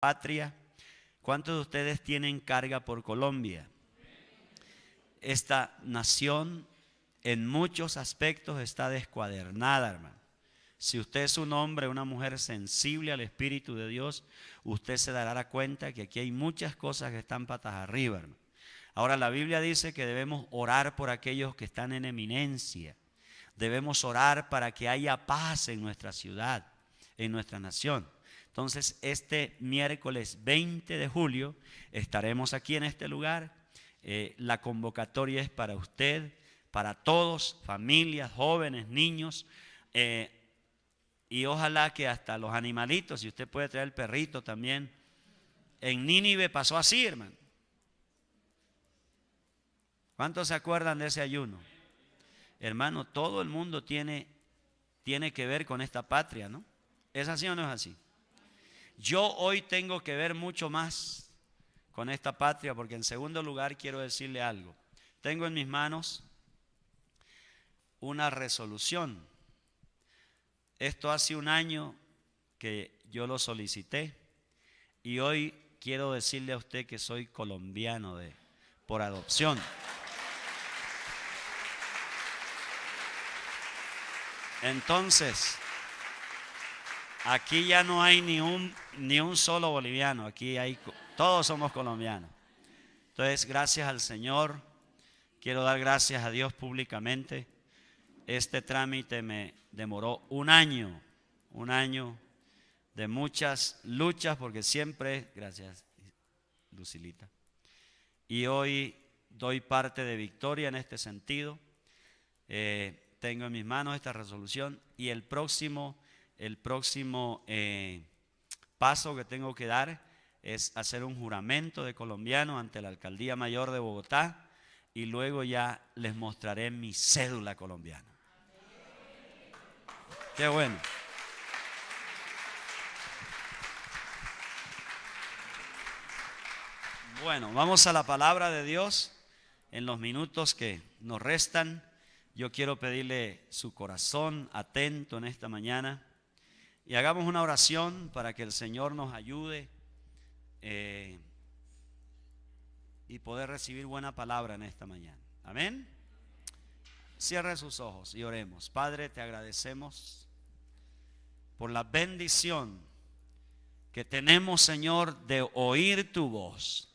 patria. ¿Cuántos de ustedes tienen carga por Colombia? Esta nación en muchos aspectos está descuadernada, hermano. Si usted es un hombre o una mujer sensible al Espíritu de Dios, usted se dará cuenta que aquí hay muchas cosas que están patas arriba, hermano. Ahora la Biblia dice que debemos orar por aquellos que están en eminencia. Debemos orar para que haya paz en nuestra ciudad, en nuestra nación. Entonces, este miércoles 20 de julio estaremos aquí en este lugar. La convocatoria es para usted, para todos, familias, jóvenes, niños. Y ojalá que hasta los animalitos, si usted puede traer el perrito también. En Nínive pasó así, hermano. ¿Cuántos se acuerdan de ese ayuno? Hermano, todo el mundo tiene que ver con esta patria, ¿no? ¿Es así o no es así? Yo hoy tengo que ver mucho más con esta patria, porque en segundo lugar quiero decirle algo. Tengo en mis manos una resolución. Esto hace un año que yo lo solicité y hoy quiero decirle a usted que soy colombiano por adopción. Entonces, aquí ya no hay ni un solo boliviano, todos somos colombianos. Entonces, gracias al Señor, quiero dar gracias a Dios públicamente. Este trámite me demoró un año de muchas luchas, porque siempre, gracias Lucilita, y hoy doy parte de victoria en este sentido. Tengo en mis manos esta resolución y el próximo paso que tengo que dar es hacer un juramento de colombiano ante la Alcaldía Mayor de Bogotá y luego ya les mostraré mi cédula colombiana. Qué bueno. Bueno, vamos a la palabra de Dios en los minutos que nos restan. Yo quiero pedirle su corazón atento en esta mañana y hagamos una oración para que el Señor nos ayude y poder recibir buena palabra en esta mañana. Amén. Cierre sus ojos y oremos. Padre, te agradecemos por la bendición que tenemos, Señor, de oír tu voz.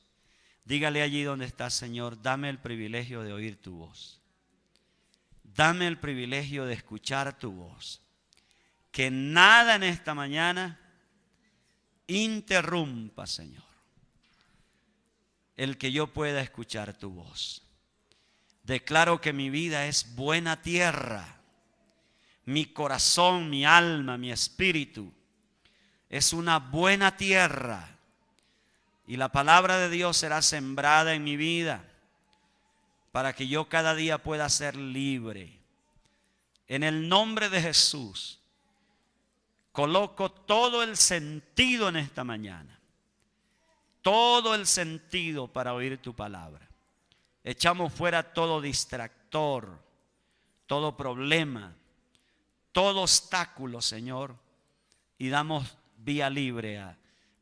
Dígale allí donde estás, Señor, dame el privilegio de oír tu voz. Dame el privilegio de escuchar tu voz. Que nada en esta mañana interrumpa, Señor, el que yo pueda escuchar tu voz. Declaro que mi vida es buena tierra. Mi corazón, mi alma, mi espíritu es una buena tierra. Y la palabra de Dios será sembrada en mi vida, para que yo cada día pueda ser libre. En el nombre de Jesús, coloco todo el sentido en esta mañana. Todo el sentido para oír tu palabra. Echamos fuera todo distractor, todo problema, todo obstáculo, Señor. Y damos vía libre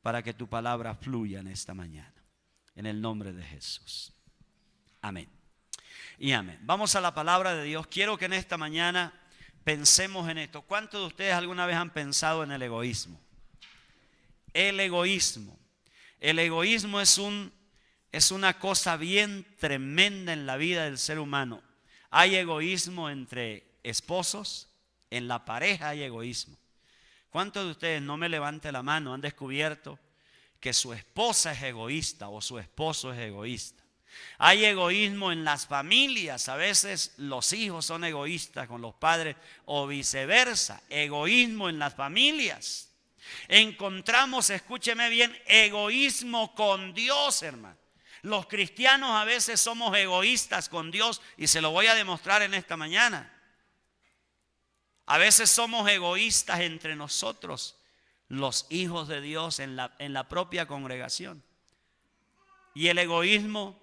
para que tu palabra fluya en esta mañana. En el nombre de Jesús. Amén. Y amén. Vamos a la palabra de Dios. Quiero que en esta mañana pensemos en esto. ¿Cuántos de ustedes alguna vez han pensado en el egoísmo? El egoísmo. El egoísmo es una cosa bien tremenda en la vida del ser humano. Hay egoísmo entre esposos, en la pareja hay egoísmo. ¿Cuántos de ustedes, no me levante la mano, han descubierto que su esposa es egoísta o su esposo es egoísta? Hay egoísmo en las familias. A veces los hijos son egoístas con los padres o viceversa. Egoísmo en las familias. Encontramos, escúcheme bien, egoísmo con Dios, hermano. Los cristianos a veces somos egoístas con Dios y se lo voy a demostrar en esta mañana. A veces somos egoístas entre nosotros, los hijos de Dios en la propia congregación. Y el egoísmo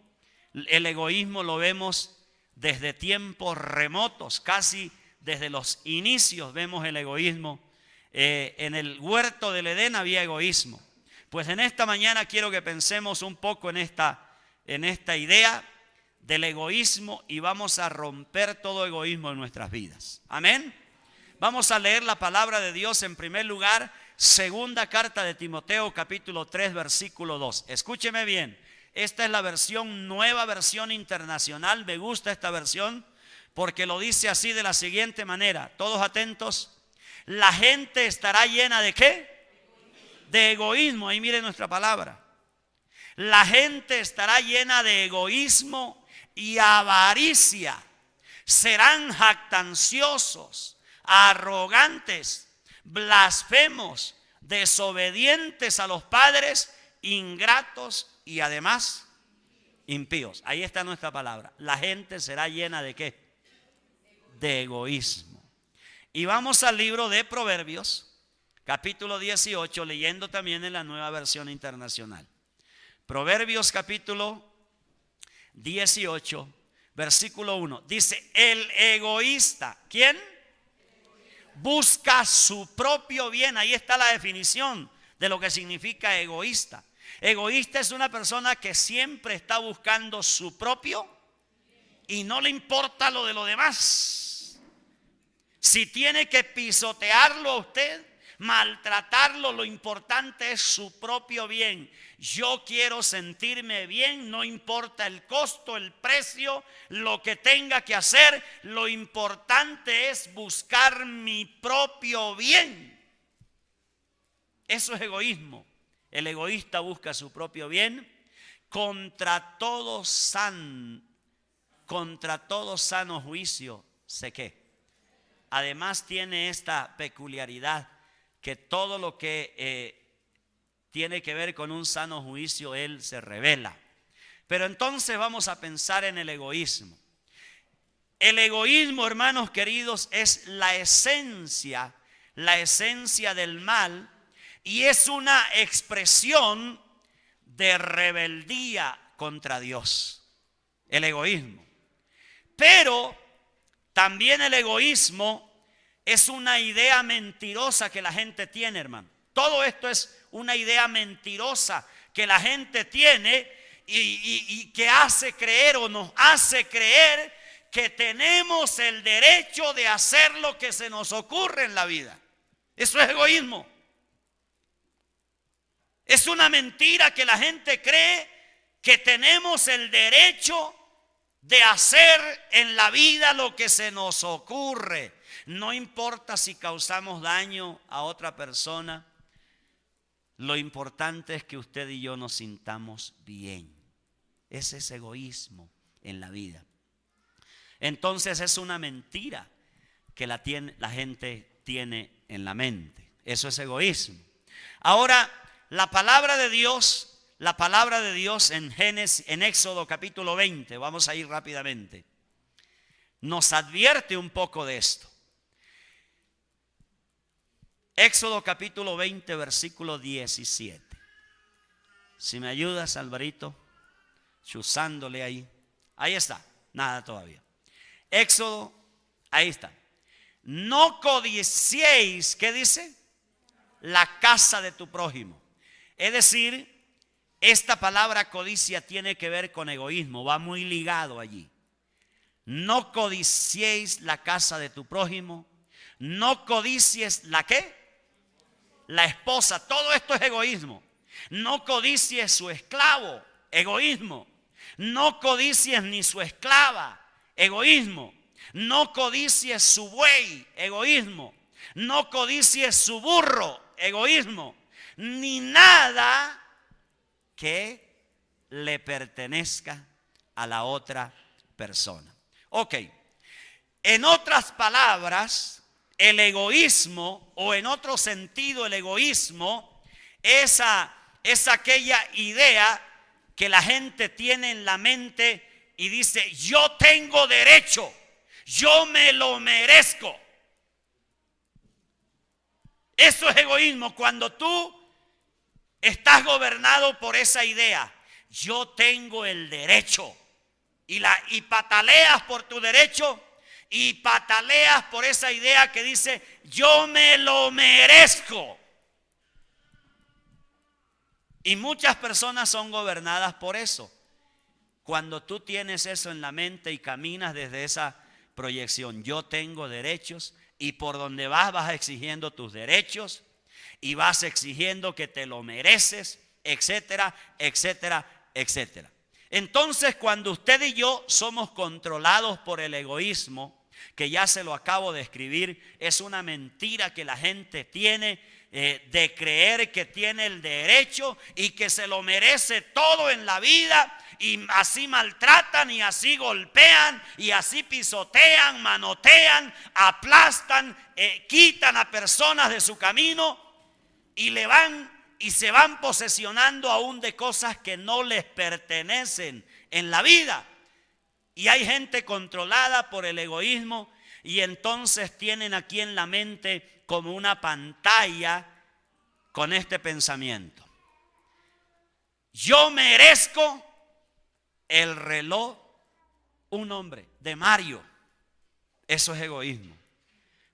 lo vemos desde tiempos remotos, casi desde los inicios vemos el egoísmo. En el huerto del Edén había egoísmo, Pues en esta mañana quiero que pensemos un poco en esta idea del egoísmo y vamos a romper todo egoísmo en nuestras vidas. Amén. Vamos a leer la palabra de Dios en primer lugar, segunda carta de Timoteo, capítulo 3, versículo 2. Escúcheme bien, esta es la versión, nueva versión internacional. Me gusta esta versión porque lo dice así de la siguiente manera. Todos atentos. La gente estará llena ¿de qué? De egoísmo. Ahí miren nuestra palabra. La gente estará llena de egoísmo y avaricia. Serán jactanciosos, arrogantes, blasfemos, desobedientes a los padres, ingratos y además impíos. Ahí está nuestra palabra. La gente será llena ¿de qué? De egoísmo. Y vamos al libro de Proverbios, capítulo 18, leyendo también en la nueva versión internacional. Proverbios capítulo 18, versículo 1. Dice, el egoísta, ¿quién? Busca su propio bien. Ahí está la definición de lo que significa egoísta. Egoísta es una persona que siempre está buscando su propio y no le importa lo de los demás. Si tiene que pisotearlo a usted, maltratarlo, lo importante es su propio bien. Yo quiero sentirme bien, no importa el costo, el precio, lo que tenga que hacer. Lo importante es buscar mi propio bien. Eso es egoísmo. El egoísta busca su propio bien contra todo sano juicio. ¿Sé qué? Además tiene esta peculiaridad que todo lo que tiene que ver con un sano juicio, él se revela. Pero entonces vamos a pensar en el egoísmo. El egoísmo, hermanos queridos, es la esencia del mal y es una expresión de rebeldía contra Dios. El egoísmo. Pero también el egoísmo es una idea mentirosa que la gente tiene, hermano. Todo esto es una idea mentirosa que la gente tiene y que hace creer o nos hace creer que tenemos el derecho de hacer lo que se nos ocurre en la vida. Eso es egoísmo. Es una mentira que la gente cree que tenemos el derecho de hacer en la vida lo que se nos ocurre. No importa si causamos daño a otra persona. Lo importante es que usted y yo nos sintamos bien. Ese es egoísmo en la vida. Entonces es una mentira que la gente tiene en la mente. Eso es egoísmo. Ahora, la palabra de Dios en Éxodo capítulo 20, vamos a ir rápidamente, nos advierte un poco de esto. Éxodo capítulo 20, versículo 17. Si me ayudas, Alvarito, chuzándole ahí. Ahí está, nada todavía. Éxodo, ahí está. No codiciéis, ¿qué dice? La casa de tu prójimo. Es decir, esta palabra codicia tiene que ver con egoísmo, va muy ligado allí. No codiciéis la casa de tu prójimo. No codicies la ¿qué? La esposa. Todo esto es egoísmo. No codicies su esclavo, egoísmo. No codicies ni su esclava, egoísmo. No codicies su buey, egoísmo. No codicies su burro, egoísmo. Ni nada que le pertenezca a la otra persona. Ok, en otras palabras, el egoísmo, o en otro sentido el egoísmo, es aquella idea que la gente tiene en la mente y dice, yo tengo derecho, yo me lo merezco. Eso es egoísmo, cuando tú estás gobernado por esa idea. Yo tengo el derecho. Y pataleas por tu derecho. Y pataleas por esa idea que dice, yo me lo merezco. Y muchas personas son gobernadas por eso. Cuando tú tienes eso en la mente y caminas desde esa proyección, yo tengo derechos, y por donde vas exigiendo tus derechos y vas exigiendo que te lo mereces, etcétera, etcétera, etcétera. Entonces, cuando usted y yo somos controlados por el egoísmo, que ya se lo acabo de escribir, es una mentira que la gente tiene de creer que tiene el derecho y que se lo merece todo en la vida, y así maltratan y así golpean y así pisotean, manotean, aplastan, quitan a personas de su camino y se van posesionando aún de cosas que no les pertenecen en la vida. Y hay gente controlada por el egoísmo, y entonces tienen aquí en la mente como una pantalla con este pensamiento: yo merezco el reloj, un hombre, de Mario. Eso es egoísmo.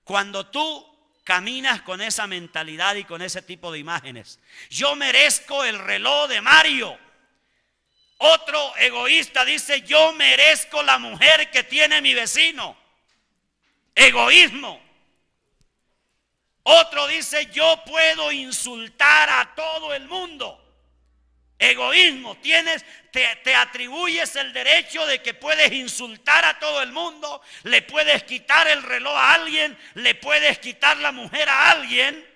Cuando tú caminas con esa mentalidad y con ese tipo de imágenes, yo merezco el reloj de Mario. Otro egoísta dice: yo merezco la mujer que tiene mi vecino. Egoísmo. Otro dice: yo puedo insultar a todo el mundo. Egoísmo. Te atribuyes el derecho de que puedes insultar a todo el mundo, le puedes quitar el reloj a alguien, le puedes quitar la mujer a alguien.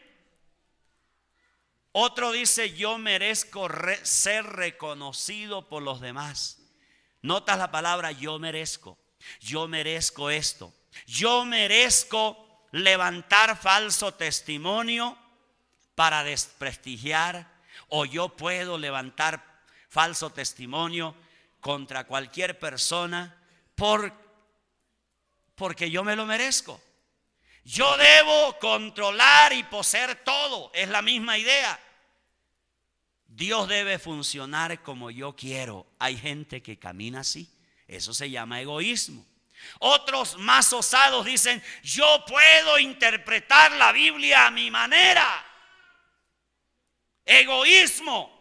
Otro dice: yo merezco ser reconocido por los demás. Notas la palabra yo merezco. Yo merezco esto. Yo merezco levantar falso testimonio para desprestigiar, o yo puedo levantar falso testimonio contra cualquier persona porque yo me lo merezco. Yo debo controlar y poseer todo. Es la misma idea. Dios debe funcionar como yo quiero. Hay gente que camina así. Eso se llama egoísmo. Otros más osados dicen: yo puedo interpretar la Biblia a mi manera. Egoísmo.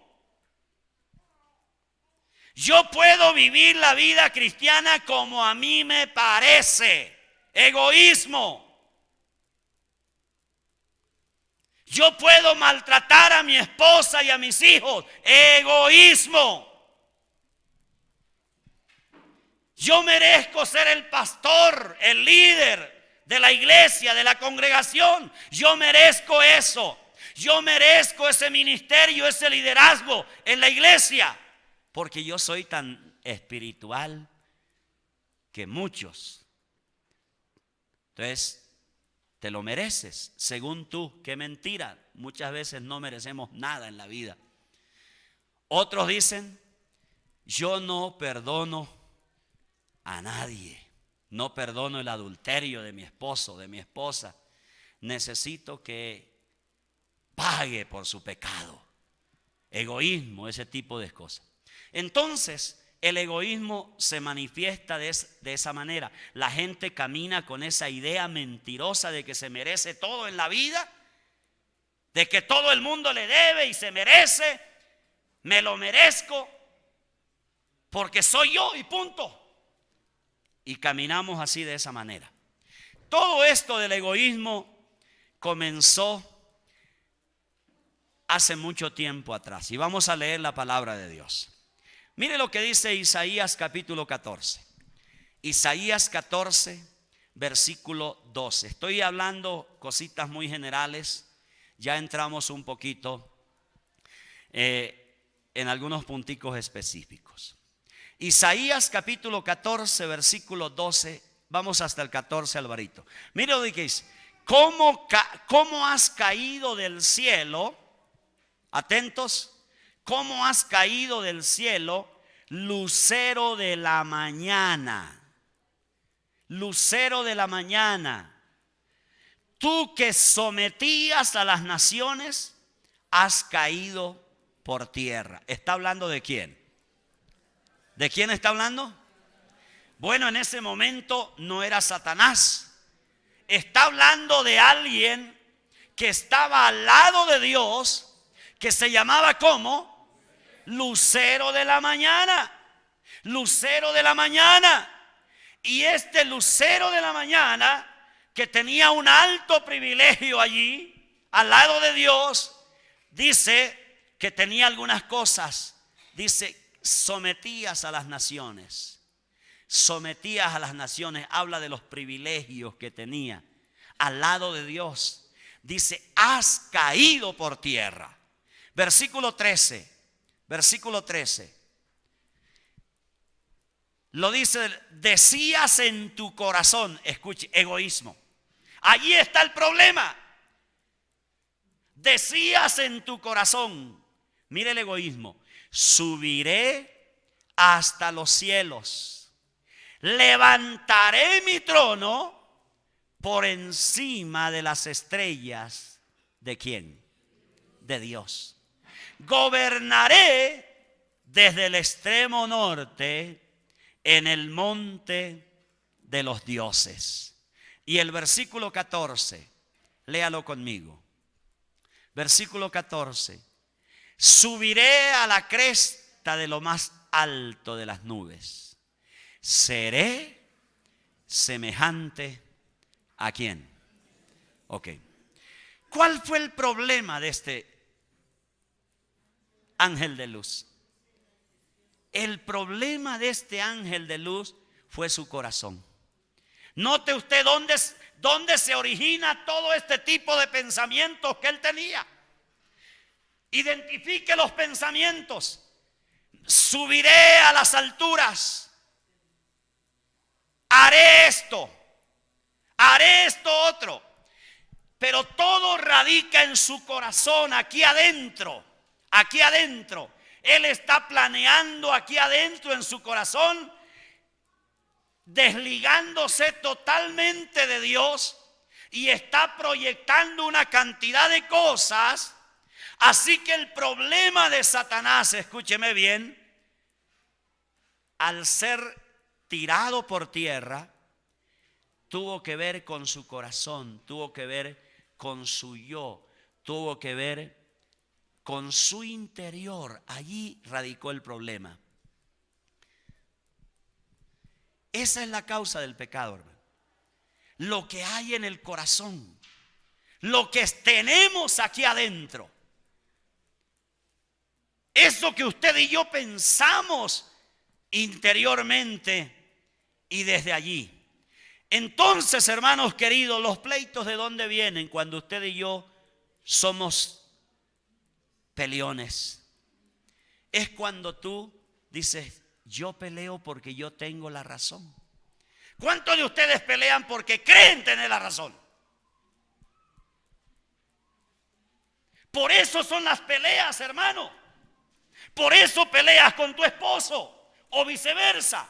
Yo puedo vivir la vida cristiana como a mí me parece. Egoísmo. Yo puedo maltratar a mi esposa y a mis hijos. Egoísmo. Yo merezco ser el pastor, el líder de la iglesia, de la congregación. Yo merezco eso. Yo merezco ese ministerio, ese liderazgo en la iglesia, porque yo soy tan espiritual que muchos. Entonces, te lo mereces, según tú. Qué mentira. Muchas veces no merecemos nada en la vida. Otros dicen: yo no perdono a nadie. No perdono el adulterio de mi esposo, de mi esposa. Necesito que pague por su pecado. Egoísmo, ese tipo de cosas. Entonces, el egoísmo se manifiesta de esa manera. La gente camina con esa idea mentirosa de que se merece todo en la vida, de que todo el mundo le debe y se merece. Me lo merezco porque soy yo y punto. Y caminamos así, de esa manera. Todo esto del egoísmo comenzó hace mucho tiempo atrás. Y vamos a leer la palabra de Dios. Mire lo que dice Isaías capítulo 14. Isaías 14, versículo 12. Estoy hablando cositas muy generales. Ya entramos un poquito en algunos punticos específicos. Isaías capítulo 14, versículo 12. Vamos hasta el 14, Alvarito. Mire lo que dice: ¿Cómo has caído del cielo? Atentos. ¿Cómo has caído del cielo, lucero de la mañana? Lucero de la mañana. Tú que sometías a las naciones, has caído por tierra. ¿Está hablando de quién? ¿De quién está hablando? Bueno, en ese momento no era Satanás. Está hablando de alguien que estaba al lado de Dios, que se llamaba ¿cómo? lucero de la mañana. Lucero de la mañana. Y este lucero de la mañana, que tenía un alto privilegio allí, al lado de Dios, dice que tenía algunas cosas. Dice, sometías a las naciones. Sometías a las naciones. Habla de los privilegios que tenía al lado de Dios. Dice, has caído por tierra. Versículo 13. Versículo 13. Lo dice, decías en tu corazón, escuche, egoísmo. Allí está el problema. Decías en tu corazón, mire el egoísmo, subiré hasta los cielos, levantaré mi trono por encima de las estrellas. ¿De quién? De Dios. Gobernaré desde el extremo norte en el monte de los dioses. Y el versículo 14, léalo conmigo. Versículo 14. Subiré a la cresta de lo más alto de las nubes. Seré semejante ¿a quién? Ok. ¿Cuál fue el problema de este ángel de luz? El problema de este ángel de luz fue su corazón. Note usted dónde se origina todo este tipo de pensamientos que él tenía. Identifique los pensamientos. Subiré a las alturas. Haré esto otro. Pero todo radica en su corazón, aquí adentro. Aquí adentro. Él está planeando aquí adentro en su corazón, desligándose totalmente de Dios, y está proyectando una cantidad de cosas. Así que el problema de Satanás, escúcheme bien, al ser tirado por tierra, tuvo que ver con su corazón, tuvo que ver con su yo, tuvo que ver con su interior. Allí radicó el problema. Esa es la causa del pecado, hermano. Lo que hay en el corazón, lo que tenemos aquí adentro, eso que usted y yo pensamos interiormente y desde allí. Entonces, hermanos queridos, los pleitos ¿de dónde vienen? Cuando usted y yo somos peleones. Es cuando tú dices, yo peleo porque yo tengo la razón. ¿Cuántos de ustedes pelean porque creen tener la razón? Por eso son las peleas, hermano. Por eso peleas con tu esposo o viceversa.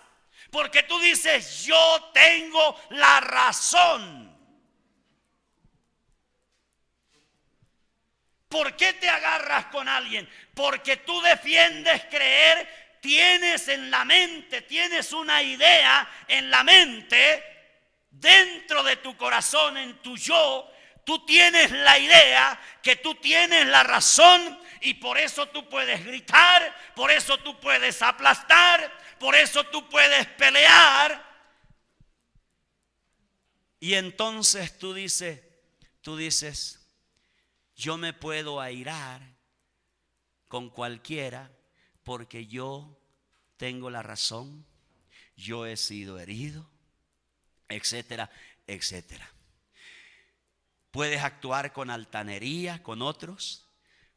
Porque tú dices, yo tengo la razón. ¿Por qué te agarras con alguien? Porque tú defiendes creer, tienes en la mente, tienes una idea en la mente, dentro de tu corazón, en tu yo, tú tienes la idea que tú tienes la razón, y por eso tú puedes gritar, por eso tú puedes aplastar, por eso tú puedes pelear. Y entonces tú dices, yo me puedo airar con cualquiera porque yo tengo la razón, yo he sido herido, etcétera, etcétera. Puedes actuar con altanería con otros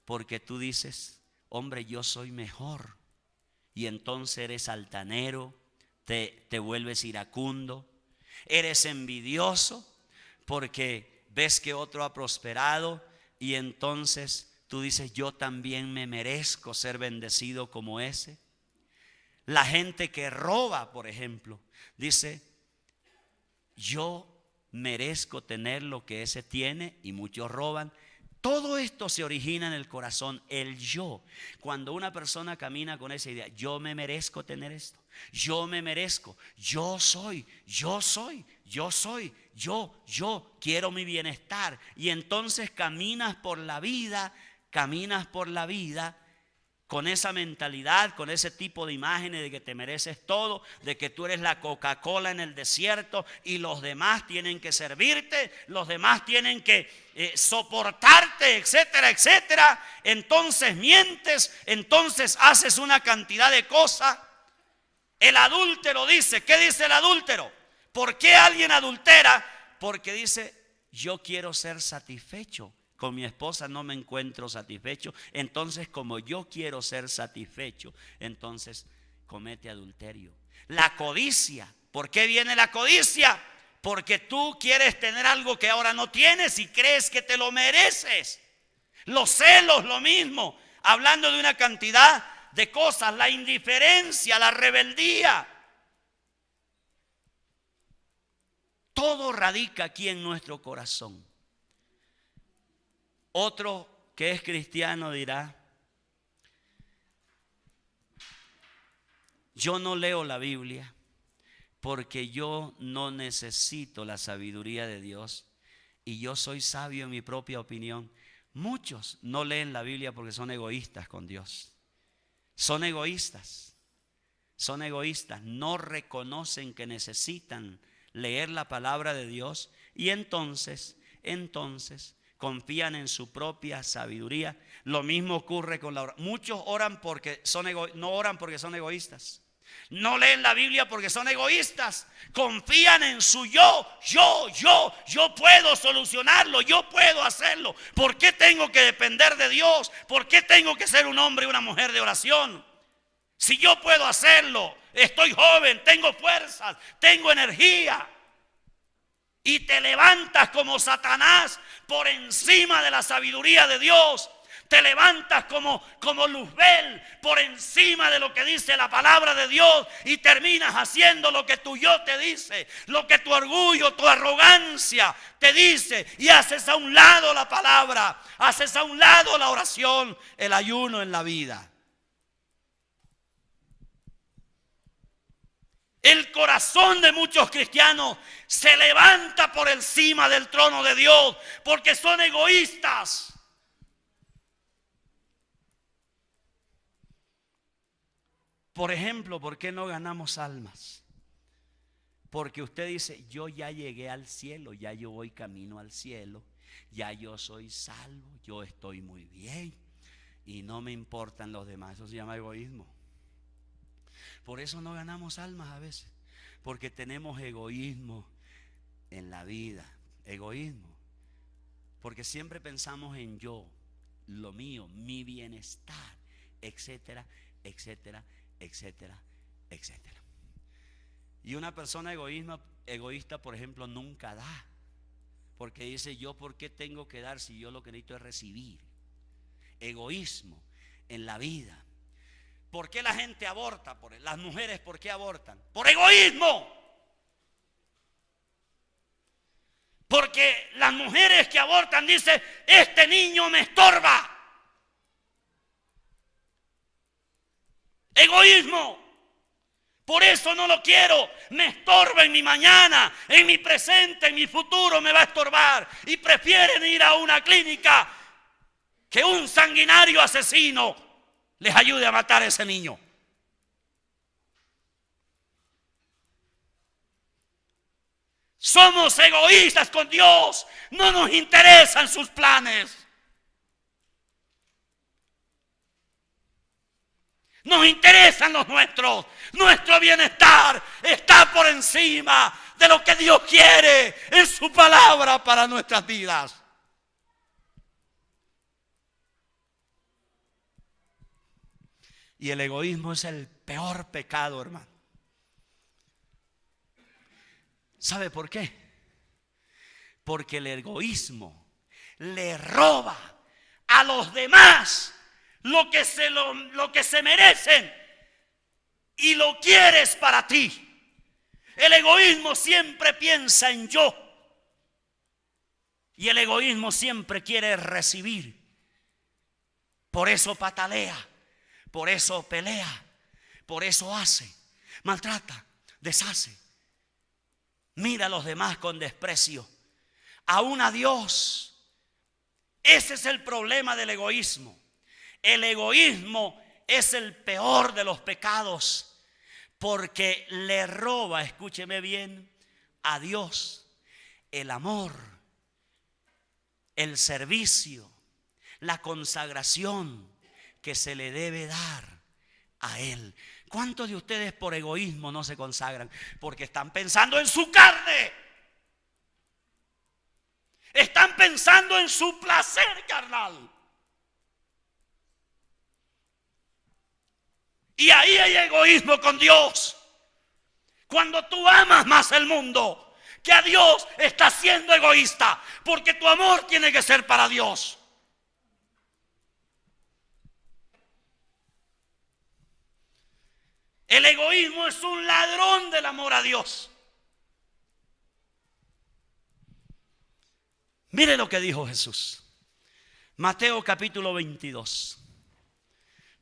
porque tú dices, hombre, yo soy mejor. Y entonces eres altanero, te vuelves iracundo, eres envidioso porque ves que otro ha prosperado, y entonces tú dices, yo también me merezco ser bendecido como ese. La gente que roba, por ejemplo, dice, yo merezco tener lo que ese tiene, y muchos roban. Todo esto se origina en el corazón, el yo. Cuando una persona camina con esa idea, yo me merezco tener esto, yo me merezco, yo quiero mi bienestar. Y entonces caminas por la vida con esa mentalidad, con ese tipo de imágenes de que te mereces todo, de que tú eres la Coca-Cola en el desierto y los demás tienen que servirte, los demás tienen que soportarte, etcétera, etcétera. Entonces mientes, entonces haces una cantidad de cosas. El adúltero dice, ¿qué dice el adúltero? ¿Por qué alguien adultera? Porque dice, yo quiero ser satisfecho. Con mi esposa no me encuentro satisfecho. Entonces, como yo quiero ser satisfecho, entonces comete adulterio. La codicia. ¿Por qué viene la codicia? Porque tú quieres tener algo que ahora no tienes y crees que te lo mereces. Los celos, lo mismo. Hablando de una cantidad de cosas. La indiferencia, la rebeldía. Todo radica aquí en nuestro corazón. Otro que es cristiano dirá, yo no leo la Biblia porque yo no necesito la sabiduría de Dios y yo soy sabio en mi propia opinión. Muchos no leen la Biblia porque son egoístas con Dios. Son egoístas, no reconocen que necesitan leer la palabra de Dios y entonces confían en su propia sabiduría. Lo mismo ocurre con la oración. Muchos oran porque no oran porque son egoístas. No leen la Biblia porque son egoístas. Confían en su yo puedo solucionarlo, yo puedo hacerlo. ¿Por qué tengo que depender de Dios? ¿Por qué tengo que ser un hombre y una mujer de oración? Si yo puedo hacerlo, estoy joven, tengo fuerzas, tengo energía. Y te levantas como Satanás por encima de la sabiduría de Dios. Te levantas como Luzbel por encima de lo que dice la palabra de Dios y terminas haciendo lo que tu yo te dice, lo que tu orgullo, tu arrogancia te dice, y haces a un lado la palabra, haces a un lado la oración, el ayuno en la vida. El corazón de muchos cristianos se levanta por encima del trono de Dios porque son egoístas. Por ejemplo, ¿por qué no ganamos almas? Porque usted dice, yo ya llegué al cielo, ya yo voy camino al cielo, ya yo soy salvo, yo estoy muy bien y no me importan los demás. Eso se llama egoísmo. Por eso no ganamos almas a veces, porque tenemos egoísmo en la vida, egoísmo, porque siempre pensamos en yo, lo mío, mi bienestar, etcétera, etcétera, etcétera, etcétera. Y una persona egoísta, por ejemplo, nunca da, porque dice, yo por qué tengo que dar si yo lo que necesito es recibir. Egoísmo en la vida. ¿Por qué la gente aborta? Las mujeres, ¿por qué abortan? Por egoísmo. Porque las mujeres que abortan dicen, este niño me estorba. Egoísmo. Por eso no lo quiero. Me estorba en mi mañana, en mi presente, en mi futuro me va a estorbar. Y prefieren ir a una clínica que un sanguinario asesino les ayude a matar a ese niño. Somos egoístas con Dios. No nos interesan sus planes. Nos interesan los nuestros. Nuestro bienestar está por encima de lo que Dios quiere en su palabra para nuestras vidas. Y el egoísmo es el peor pecado, hermano. ¿Sabe por qué? Porque el egoísmo le roba a los demás lo que se merecen y lo quieres para ti. El egoísmo siempre piensa en yo. Y el egoísmo siempre quiere recibir. Por eso patalea. Por eso pelea, por eso hace, maltrata, deshace. Mira a los demás con desprecio, aún a Dios. Ese es el problema del egoísmo. El egoísmo es el peor de los pecados porque le roba, escúcheme bien, a Dios el amor, el servicio, la consagración que se le debe dar a Él. ¿Cuántos de ustedes por egoísmo no se consagran? Porque están pensando en su carne. Están pensando en su placer carnal. Y ahí hay egoísmo con Dios. Cuando tú amas más el mundo que a Dios, estás siendo egoísta, porque tu amor tiene que ser para Dios. El egoísmo es un ladrón del amor a Dios. Mire lo que dijo Jesús. Mateo capítulo 22.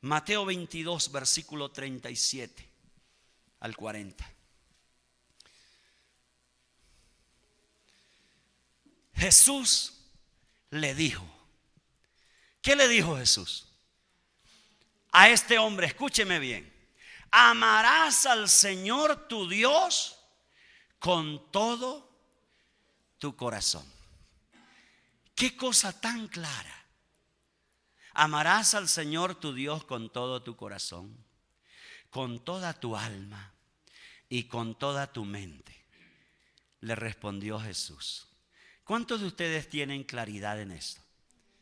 Mateo 22, versículo 37 al 40. Jesús le dijo. ¿Qué le dijo Jesús? A este hombre, escúcheme bien. Amarás al Señor tu Dios con todo tu corazón. Qué cosa tan clara. Amarás al Señor tu Dios con todo tu corazón, con toda tu alma y con toda tu mente. Le respondió Jesús. ¿Cuántos de ustedes tienen claridad en esto?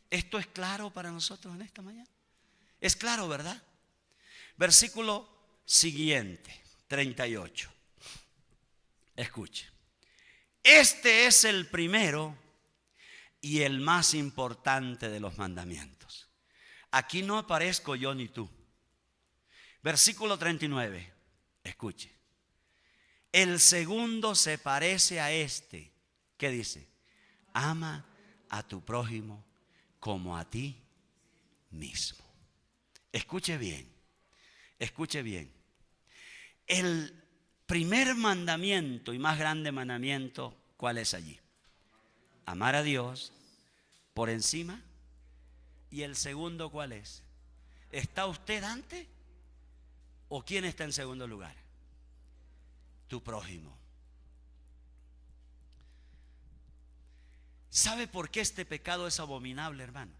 ¿Esto es claro para nosotros en esta mañana? Es claro, ¿verdad? Versículo siguiente, 38. Escuche. Este es el primero y el más importante de los mandamientos. Aquí no aparezco yo ni tú. Versículo 39. Escuche. El segundo se parece a este. ¿Qué dice? Ama a tu prójimo como a ti mismo. Escuche bien. Escuche bien. El primer mandamiento y más grande mandamiento, ¿cuál es allí? Amar a Dios por encima. ¿Y el segundo cuál es? ¿Está usted antes? ¿O quién está en segundo lugar? Tu prójimo. ¿Sabe por qué este pecado es abominable, hermano?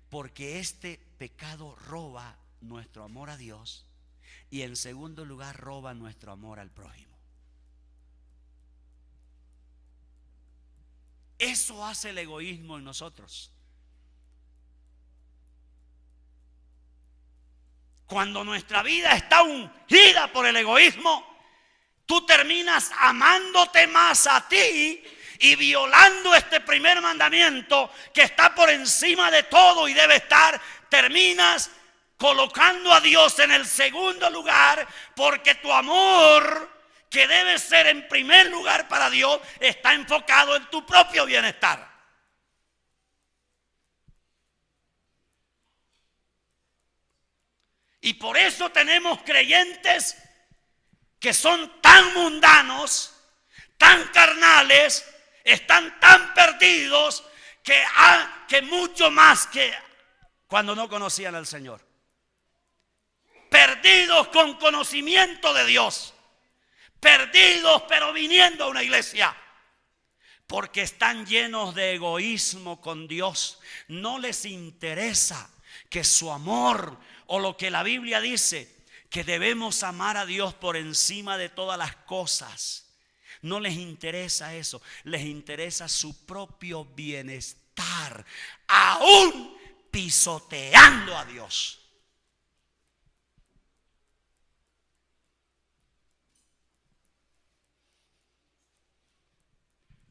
Porque este pecado roba nuestro amor a Dios y en segundo lugar roba nuestro amor al prójimo. Eso hace el egoísmo en nosotros. Cuando nuestra vida está ungida por el egoísmo, tú terminas amándote más a ti y violando este primer mandamiento que está por encima de todo y debe estar, terminas colocando a Dios en el segundo lugar porque tu amor, que debe ser en primer lugar para Dios, está enfocado en tu propio bienestar. Y por eso tenemos creyentes que son tan mundanos, tan carnales, están tan perdidos que mucho más que cuando no conocían al Señor. Perdidos con conocimiento de Dios. Perdidos pero viniendo a una iglesia. Porque están llenos de egoísmo con Dios. No les interesa que su amor o lo que la Biblia dice, que debemos amar a Dios por encima de todas las cosas. No les interesa eso, les interesa su propio bienestar, aún pisoteando a Dios.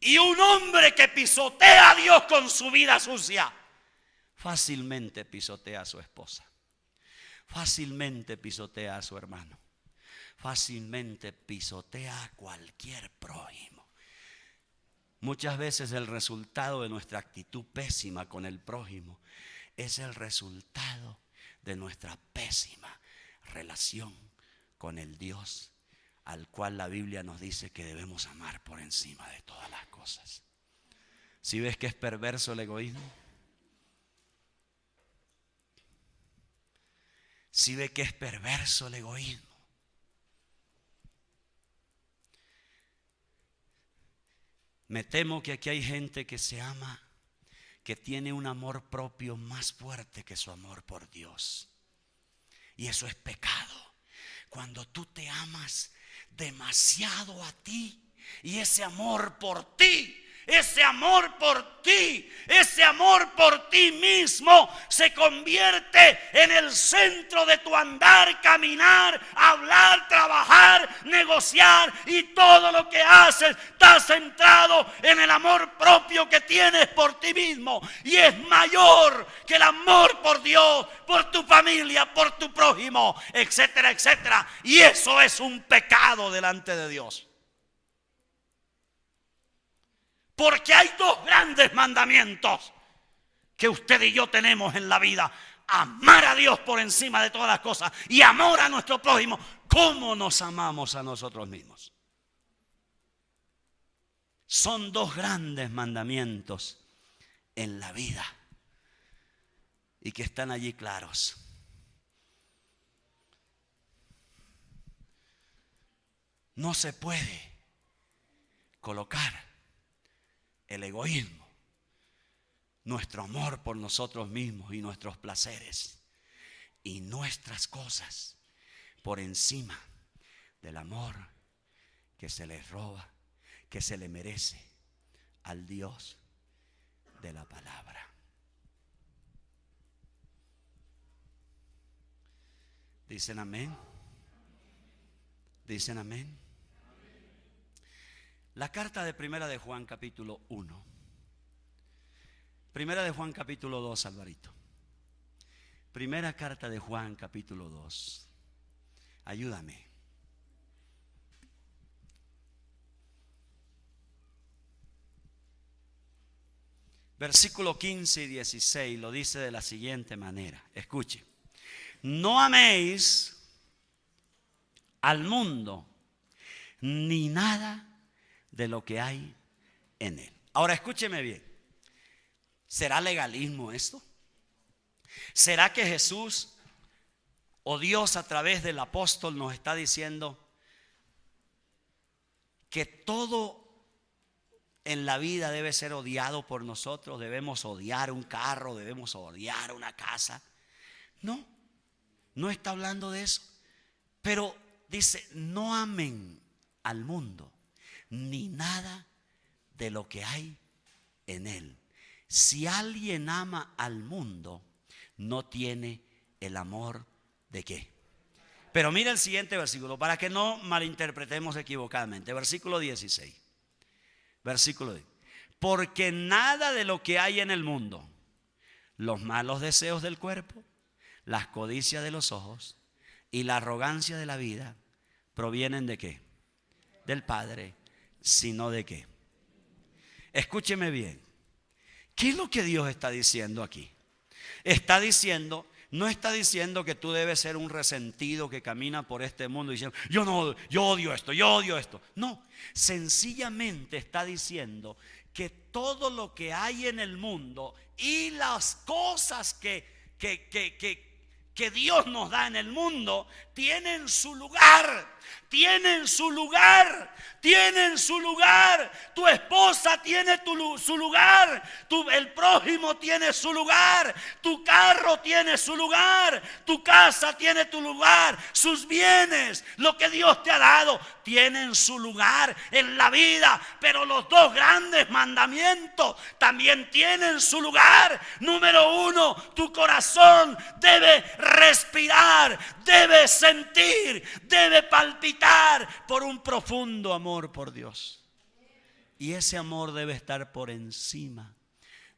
Y un hombre que pisotea a Dios con su vida sucia, fácilmente pisotea a su esposa. Fácilmente pisotea a su hermano. Fácilmente pisotea a cualquier prójimo. Muchas veces el resultado de nuestra actitud pésima con el prójimo es el resultado de nuestra pésima relación con el Dios al cual la Biblia nos dice que debemos amar por encima de todas las cosas. ¿Sí ves que es perverso el egoísmo? Si ve que es perverso el egoísmo. Me temo que aquí hay gente que se ama, que tiene un amor propio más fuerte que su amor por Dios. Y eso es pecado. Cuando tú te amas demasiado a ti y ese amor por ti, ese amor por ti, ese amor por ti mismo se convierte en el centro de tu andar, caminar, hablar, trabajar, negociar, y todo lo que haces está centrado en el amor propio que tienes por ti mismo, y es mayor que el amor por Dios, por tu familia, por tu prójimo, etcétera, etcétera. Y eso es un pecado delante de Dios. Porque hay dos grandes mandamientos que usted y yo tenemos en la vida: amar a Dios por encima de todas las cosas y amor a nuestro prójimo como nos amamos a nosotros mismos. Son dos grandes mandamientos en la vida y que están allí claros. No se puede colocar el egoísmo, nuestro amor por nosotros mismos y nuestros placeres y nuestras cosas por encima del amor que se le roba, que se le merece al Dios de la palabra. ¿Dicen amén? ¿Dicen amén? La carta de Primera de Juan capítulo 1. Primera de Juan capítulo 2, Alvarito. Primera carta de Juan capítulo 2. Ayúdame. Versículo 15 y 16 lo dice de la siguiente manera. Escuche. No améis al mundo ni nada de lo que hay en él. Ahora escúcheme bien. ¿Será legalismo esto? ¿Será que Jesús o Dios a través del apóstol nos está diciendo que todo en la vida debe ser odiado por nosotros? Debemos odiar un carro, debemos odiar una casa. No, no está hablando de eso. Pero dice, no amen al mundo ni nada de lo que hay en él. Si alguien ama al mundo, no tiene el amor de ¿qué? Pero mira el siguiente versículo para que no malinterpretemos equivocadamente. Versículo 16. Versículo 10. Porque nada de lo que hay en el mundo, los malos deseos del cuerpo, las codicias de los ojos y la arrogancia de la vida, provienen de ¿qué? Del Padre, sino de ¿qué? Escúcheme bien. ¿Qué es lo que Dios está diciendo aquí? Está diciendo, no está diciendo que tú debes ser un resentido que camina por este mundo diciendo, yo odio esto, yo odio esto. No, sencillamente está diciendo que todo lo que hay en el mundo y las cosas que Dios nos da en el mundo tienen su lugar. Tienen su lugar, tienen su lugar. Tu esposa tiene su lugar, el prójimo tiene su lugar, tu carro tiene su lugar, tu casa tiene tu lugar, sus bienes, lo que Dios te ha dado, tienen su lugar en la vida. Pero los dos grandes mandamientos también tienen su lugar. Número uno, tu corazón debe respirar, debe sentir, debe palpitar por un profundo amor por Dios. Y ese amor debe estar por encima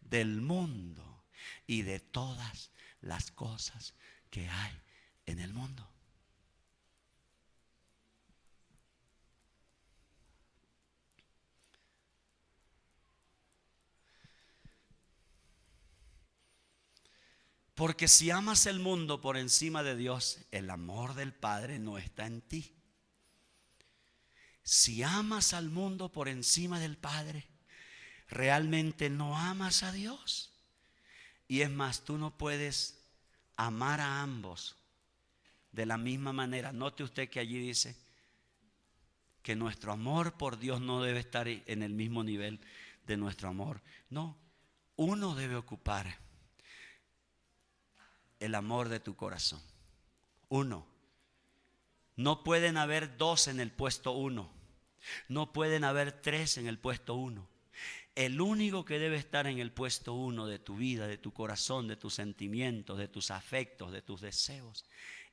del mundo y de todas las cosas que hay en el mundo. Porque si amas el mundo por encima de Dios, el amor del Padre no está en ti. Si amas al mundo por encima del Padre, realmente no amas a Dios. Y es más, tú no puedes amar a ambos De la misma manera, note usted que allí dice que nuestro amor por Dios no debe estar en el mismo nivel de nuestro amor. No, uno debe ocupar el amor de tu corazón. Uno. No pueden haber dos en el puesto uno. No pueden haber tres en el puesto uno. El único que debe estar en el puesto uno de tu vida, de tu corazón, de tus sentimientos, de tus afectos, de tus deseos,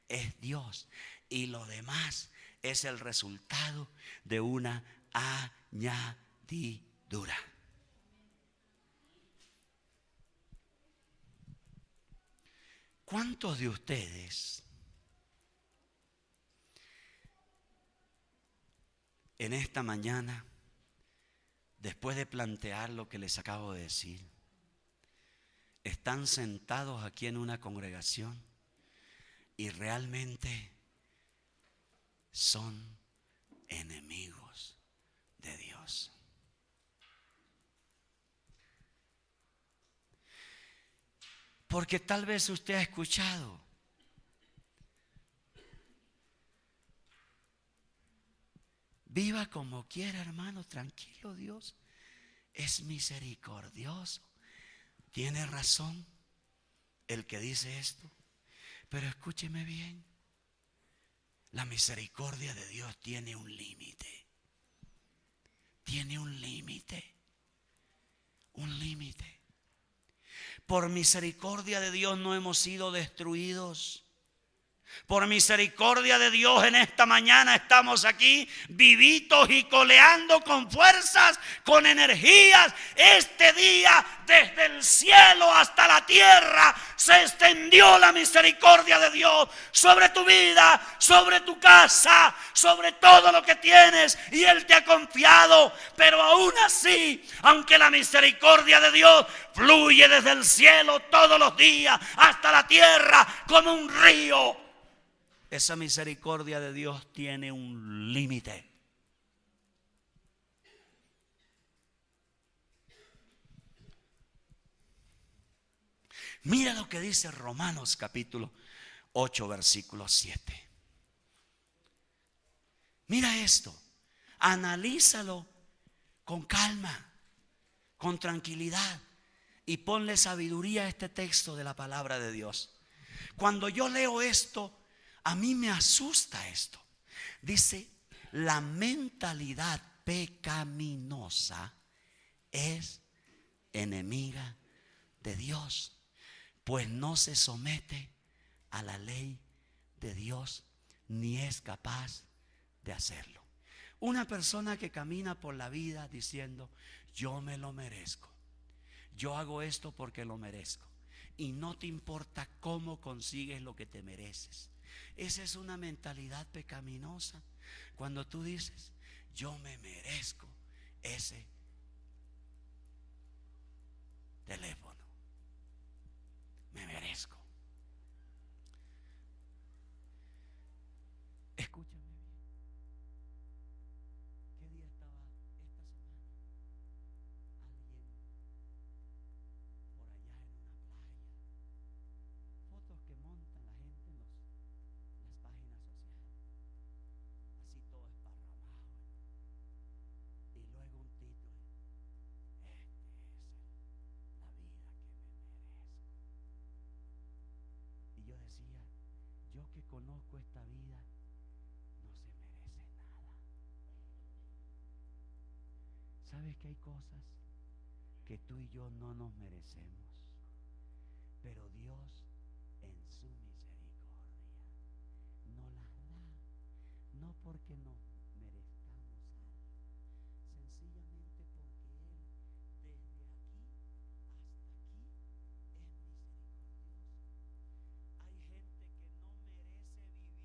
es Dios. Y lo demás es el resultado de una añadidura. ¿Cuántos de ustedes en esta mañana, después de plantear lo que les acabo de decir, están sentados aquí en una congregación y realmente son enemigos de Dios? Porque tal vez usted ha escuchado: viva como quiera, hermano, tranquilo, Dios es misericordioso. Tiene razón el que dice esto, pero escúcheme bien, la misericordia de Dios tiene un límite. Tiene un límite. Un límite. Por misericordia de Dios no hemos sido destruidos. Por misericordia de Dios en esta mañana estamos aquí vivitos y coleando con fuerzas, con energías. Este día desde el cielo hasta la tierra se extendió la misericordia de Dios sobre tu vida, sobre tu casa, sobre todo lo que tienes, y Él te ha confiado. Pero aún así, aunque la misericordia de Dios fluye desde el cielo todos los días hasta la tierra como un río, esa misericordia de Dios tiene un límite. Mira lo que dice Romanos capítulo 8, versículo 7. Mira esto, analízalo con calma, con tranquilidad, y ponle sabiduría a este texto de la palabra de Dios. Cuando yo leo esto, a mí me asusta esto. Dice: la mentalidad pecaminosa es enemiga de Dios, pues no se somete a la ley de Dios ni es capaz de hacerlo. Una persona que camina por la vida diciendo: yo me lo merezco, yo hago esto porque lo merezco, y no te importa cómo consigues lo que te mereces. Esa es una mentalidad pecaminosa. Cuando tú dices: yo me merezco ese teléfono, me merezco. Escúchame bien. ¿Qué día estaba esta semana? Alguien por allá en una playa. Fotos que montan la gente en las páginas sociales. Así todo esparramado. Y luego un título: este es la vida que me merezco. Y yo decía: yo que conozco esta vida, no se merece nada. ¿Sabes que hay cosas que tú y yo no nos merecemos? Pero Dios en su misericordia nos las da, no porque nos merezcamos algo, sencillamente porque Él desde aquí hasta aquí es misericordioso. Hay gente que no merece vivir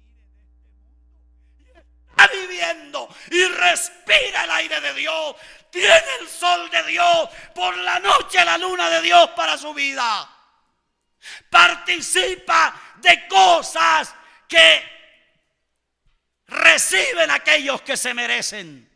en este mundo y está viviendo y respira el aire de Dios, tiene el sol de Dios, por la noche la luna de Dios para su vida. Participa de cosas que reciben aquellos que se merecen.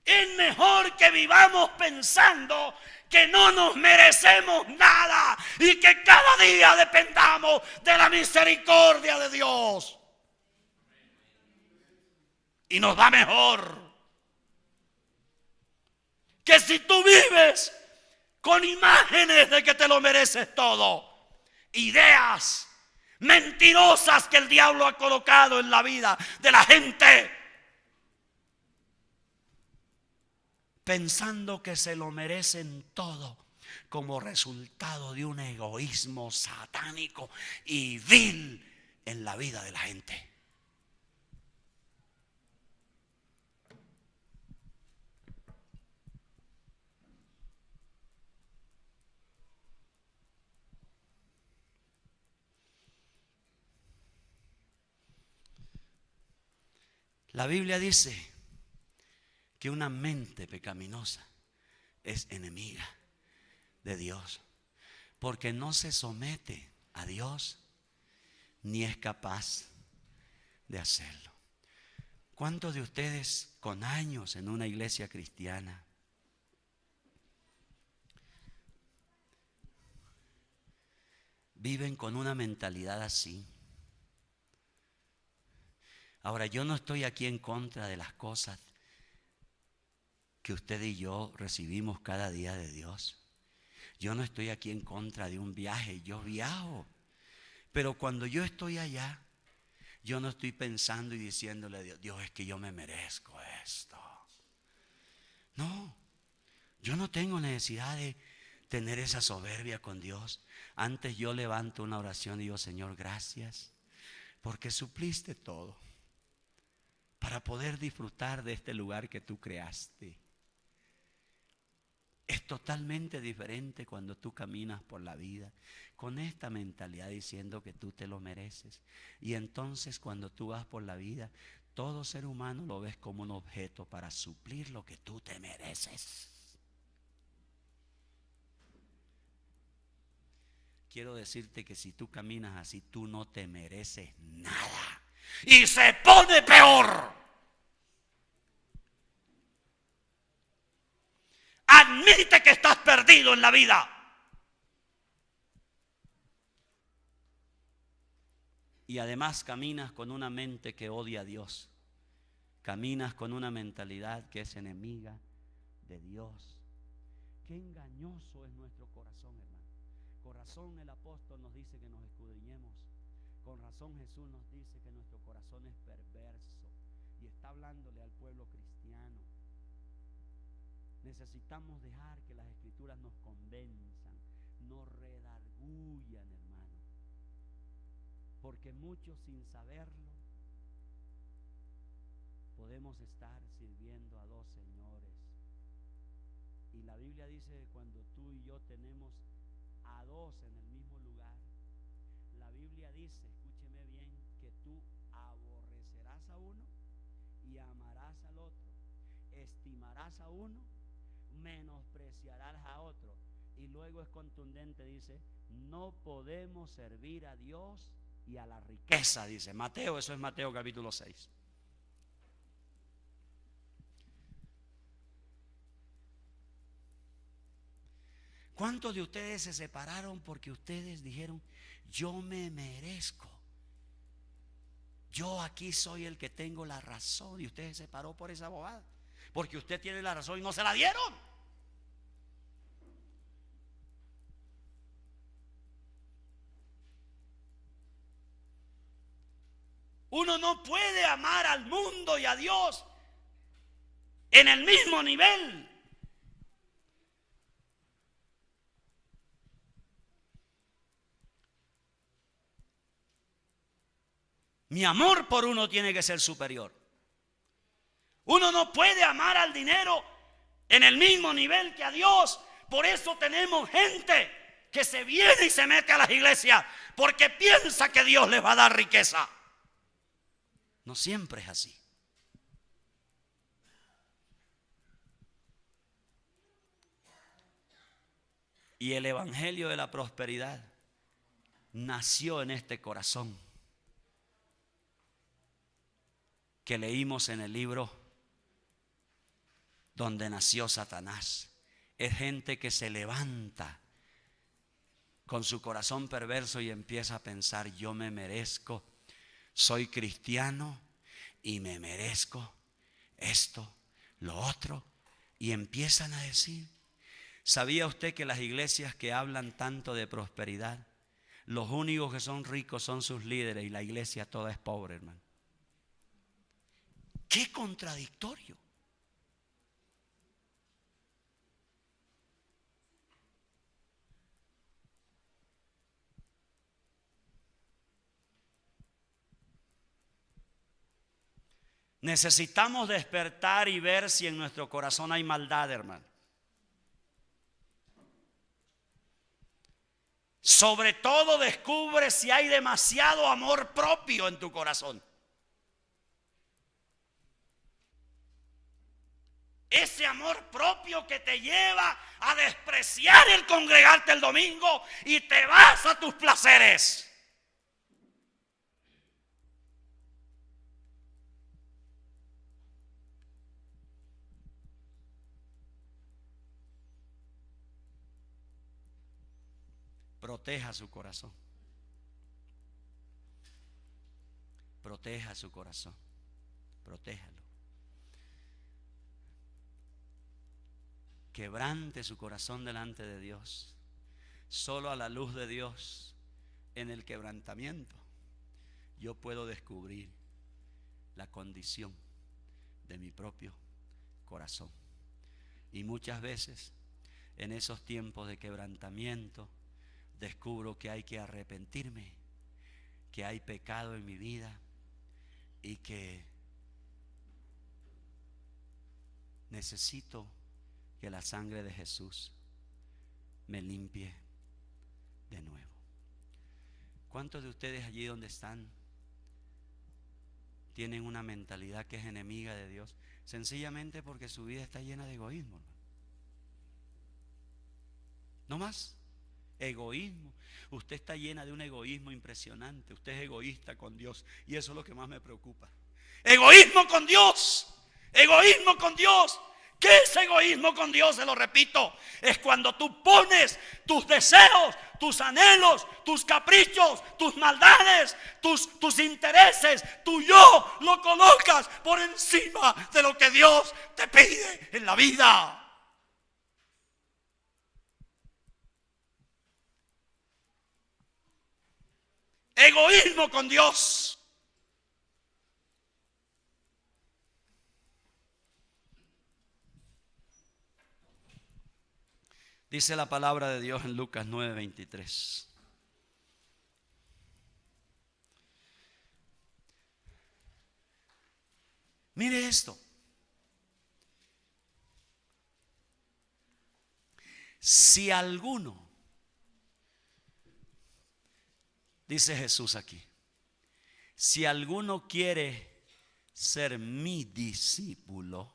Es mejor que vivamos pensando que no nos merecemos nada y que cada día dependamos de la misericordia de Dios. Y nos va mejor que si tú vives con imágenes de que te lo mereces todo, ideas mentirosas que el diablo ha colocado en la vida de la gente, pensando que se lo merecen todo como resultado de un egoísmo satánico y vil en la vida de la gente. La Biblia dice que una mente pecaminosa es enemiga de Dios, porque no se somete a Dios ni es capaz de hacerlo. ¿Cuántos de ustedes con años en una iglesia cristiana viven con una mentalidad así? Ahora, yo no estoy aquí en contra de las cosas que usted y yo recibimos cada día de Dios. Yo no estoy aquí en contra de un viaje, yo viajo. Pero cuando yo estoy allá, yo no estoy pensando y diciéndole a Dios, Dios, es que yo me merezco esto. No, yo no tengo necesidad de tener esa soberbia con Dios. Antes yo levanto una oración y digo, Señor, gracias, porque supliste todo para poder disfrutar de este lugar que tú creaste. Es totalmente diferente cuando tú caminas por la vida con esta mentalidad diciendo que tú te lo mereces. Y entonces cuando tú vas por la vida, todo ser humano lo ves como un objeto para suplir lo que tú te mereces. Quiero decirte que si tú caminas así, tú no te mereces nada. Y se pone peor. Admite que estás perdido en la vida. Y además caminas con una mente que odia a Dios. Caminas con una mentalidad que es enemiga de Dios. Qué engañoso es nuestro corazón, hermano. Con razón el apóstol nos dice que nos escudriñemos. Con razón Jesús nos dice que nuestro corazón es perverso. Y está hablándole al pueblo cristiano. Necesitamos dejar que las escrituras nos convenzan, nos redarguyan, hermano. Porque muchos sin saberlo podemos estar sirviendo a dos señores. Y la Biblia dice que cuando tú y yo tenemos a dos en el mismo lugar, la Biblia dice, escúcheme bien, que tú aborrecerás a uno y amarás al otro, estimarás a uno, menospreciarás a otro. Y luego es contundente, dice, no podemos servir a Dios y a la riqueza, dice Mateo. Eso es Mateo capítulo 6. ¿Cuántos de ustedes se separaron porque ustedes dijeron, yo me merezco, yo aquí soy el que tengo la razón? Y usted se separó por esa bobada, porque usted tiene la razón y no se la dieron. Uno no puede amar al mundo y a Dios en el mismo nivel. Mi amor por uno tiene que ser superior. Uno no puede amar al dinero en el mismo nivel que a Dios. Por eso tenemos gente que se viene y se mete a las iglesias porque piensa que Dios les va a dar riqueza. No siempre es así. Y el evangelio de la prosperidad nació en este corazón que leímos en el libro donde nació Satanás. Es gente que se levanta con su corazón perverso y empieza a pensar: yo me merezco, soy cristiano y me merezco esto, lo otro. Y empiezan a decir. ¿Sabía usted que las iglesias que hablan tanto de prosperidad, los únicos que son ricos son sus líderes y la iglesia toda es pobre, hermano? ¡Qué contradictorio! Necesitamos despertar y ver si en nuestro corazón hay maldad, hermano. Sobre todo descubre si hay demasiado amor propio en tu corazón. Ese amor propio que te lleva a despreciar el congregarte el domingo y te vas a tus placeres. Proteja su corazón. Proteja su corazón. Protéjalo. Quebrante su corazón delante de Dios. Solo a la luz de Dios, en el quebrantamiento, yo puedo descubrir la condición de mi propio corazón. Y muchas veces, en esos tiempos de quebrantamiento, descubro que hay que arrepentirme, que hay pecado en mi vida y que necesito que la sangre de Jesús me limpie de nuevo. ¿Cuántos de ustedes allí donde están tienen una mentalidad que es enemiga de Dios? Sencillamente porque su vida está llena de egoísmo. No más. Egoísmo. Usted está llena de un egoísmo impresionante. Usted es egoísta con Dios y eso es lo que más me preocupa. Egoísmo con Dios. Egoísmo con Dios. ¿Qué es egoísmo con Dios? Se lo repito. Es cuando tú pones tus deseos, tus anhelos, tus caprichos, tus maldades, tus intereses, tu yo, lo colocas por encima de lo que Dios te pide en la vida. Egoísmo con Dios. Dice la palabra de Dios en Lucas 9:23. Mire esto. Si alguno, dice Jesús aquí, si alguno quiere ser mi discípulo,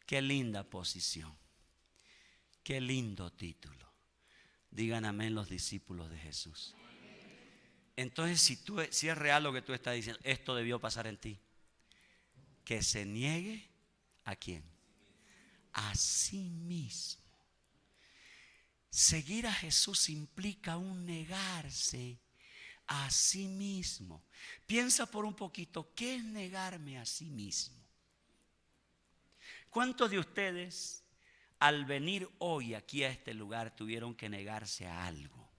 qué linda posición, qué lindo título. Digan amén los discípulos de Jesús. Entonces, si es real lo que tú estás diciendo, esto debió pasar en ti. Que se niegue ¿a quién? A sí mismo. Seguir a Jesús implica un negarse a sí mismo. Piensa por un poquito, ¿qué es negarme a sí mismo? ¿Cuántos de ustedes al venir hoy aquí a este lugar tuvieron que negarse a algo?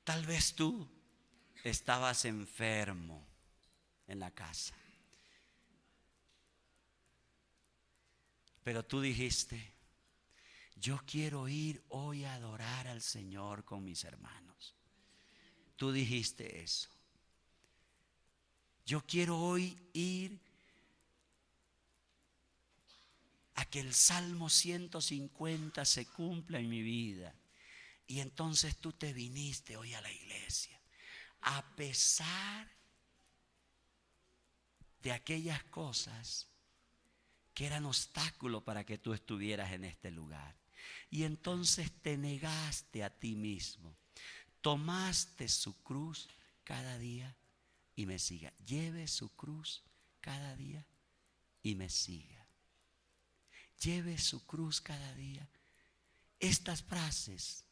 Tal vez tú estabas enfermo en la casa, pero tú dijiste: yo quiero ir hoy a adorar al Señor con mis hermanos. Tú dijiste eso. Yo quiero hoy ir a que el Salmo 150 se cumpla en mi vida. Y entonces tú te viniste hoy a la iglesia, a pesar de aquellas cosas que eran obstáculos para que tú estuvieras en este lugar. Y entonces te negaste a ti mismo. Tomaste su cruz cada día y me siga. Lleve su cruz cada día y me siga. Lleve su cruz cada día. Estas frases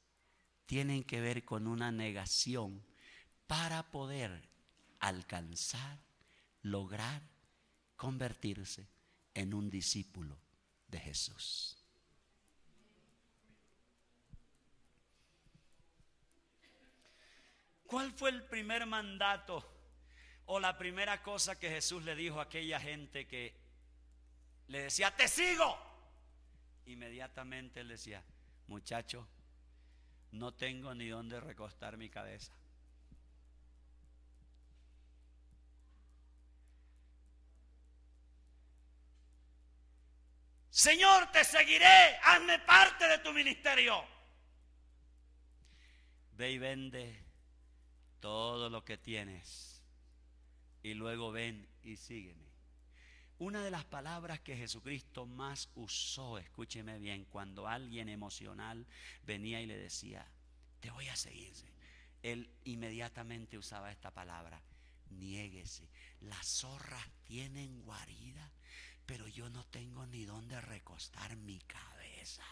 tienen que ver con una negación para poder alcanzar, lograr, convertirse en un discípulo de Jesús. ¿Cuál fue el primer mandato o la primera cosa que Jesús le dijo a aquella gente que le decía, te sigo? Inmediatamente él decía, muchacho, no tengo ni dónde recostar mi cabeza. Señor, te seguiré, hazme parte de tu ministerio. Ve y vende todo lo que tienes y luego ven y sígueme. Una de las palabras que Jesucristo más usó, escúcheme bien, cuando alguien emocional venía y le decía, te voy a seguir, él inmediatamente usaba esta palabra, niéguese. Las zorras tienen guarida, pero yo no tengo ni dónde recostar mi cabeza.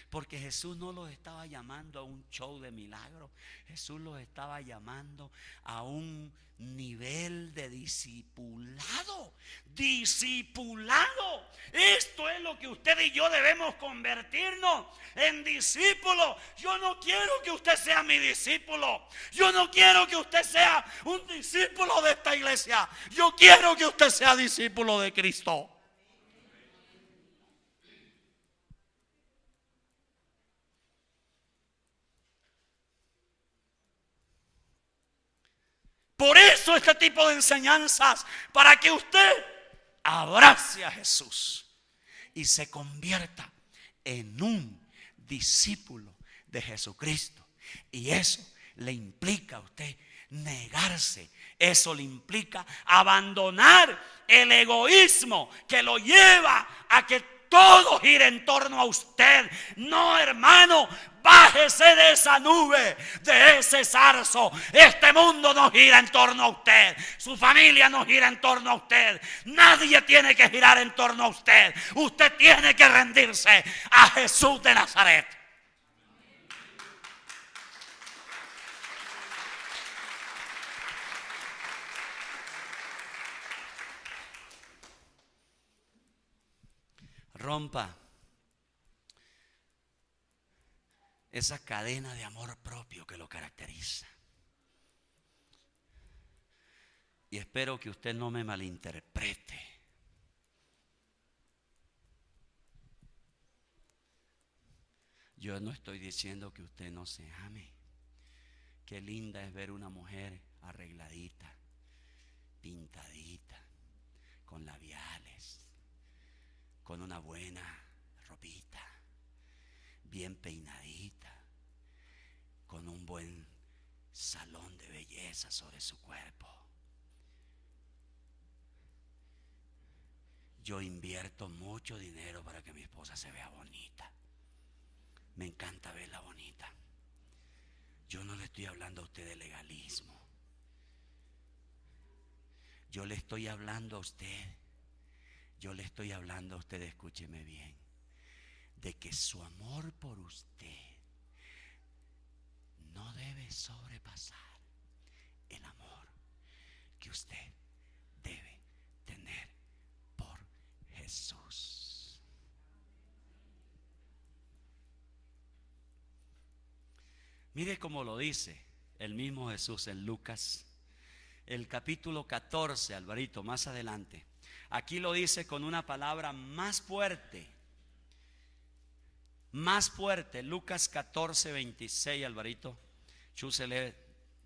Porque Jesús no los estaba llamando a un show de milagros. Jesús los estaba llamando a un nivel de discipulado. Discipulado. Esto es lo que usted y yo debemos convertirnos en discípulos. Yo no quiero que usted sea mi discípulo. Yo no quiero que usted sea un discípulo de esta iglesia. Yo quiero que usted sea discípulo de Cristo. Por eso este tipo de enseñanzas, para que usted abrace a Jesús y se convierta en un discípulo de Jesucristo. Y eso le implica a usted negarse. Eso le implica abandonar el egoísmo que lo lleva a que todo gira en torno a usted. No, hermano, bájese de esa nube, de ese zarzo. Este mundo no gira en torno a usted. Su familia no gira en torno a usted. Nadie tiene que girar en torno a usted. Usted tiene que rendirse a Jesús de Nazaret. Rompa esa cadena de amor propio que lo caracteriza. Y espero que usted no me malinterprete. Yo no estoy diciendo que usted no se ame. Qué linda es ver una mujer arregladita, pintadita, con labiales, con una buena ropita, bien peinadita, con un buen salón de belleza sobre su cuerpo. Yo invierto mucho dinero para que mi esposa se vea bonita. Me encanta verla bonita. Yo no le estoy hablando a usted de legalismo. Yo le estoy hablando a usted. Yo le estoy hablando a usted, escúcheme bien, de que su amor por usted no debe sobrepasar el amor que usted debe tener por Jesús. Mire cómo lo dice el mismo Jesús en Lucas, el capítulo 14, Alvarito, más adelante. Aquí lo dice con una palabra más fuerte. Más fuerte. Lucas 14, 26, Alvarito. Chúsele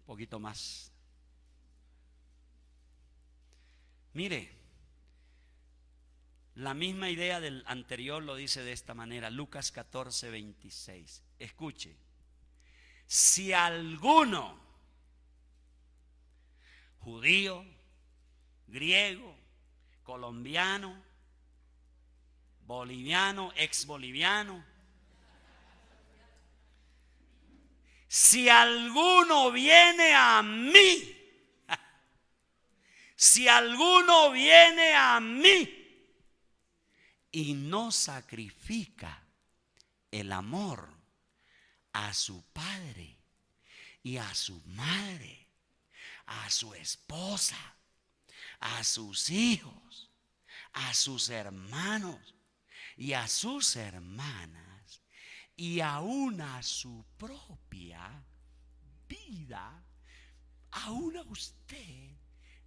un poquito más. Mire, la misma idea del anterior lo dice de esta manera. Lucas 14, 26. Escuche. Si alguno, judío, griego, colombiano, boliviano, ex boliviano. Si alguno viene a mí, si alguno viene a mí y no sacrifica el amor a su padre y a su madre, a su esposa, a sus hijos, a sus hermanos y a sus hermanas, y aún a su propia vida, aún a usted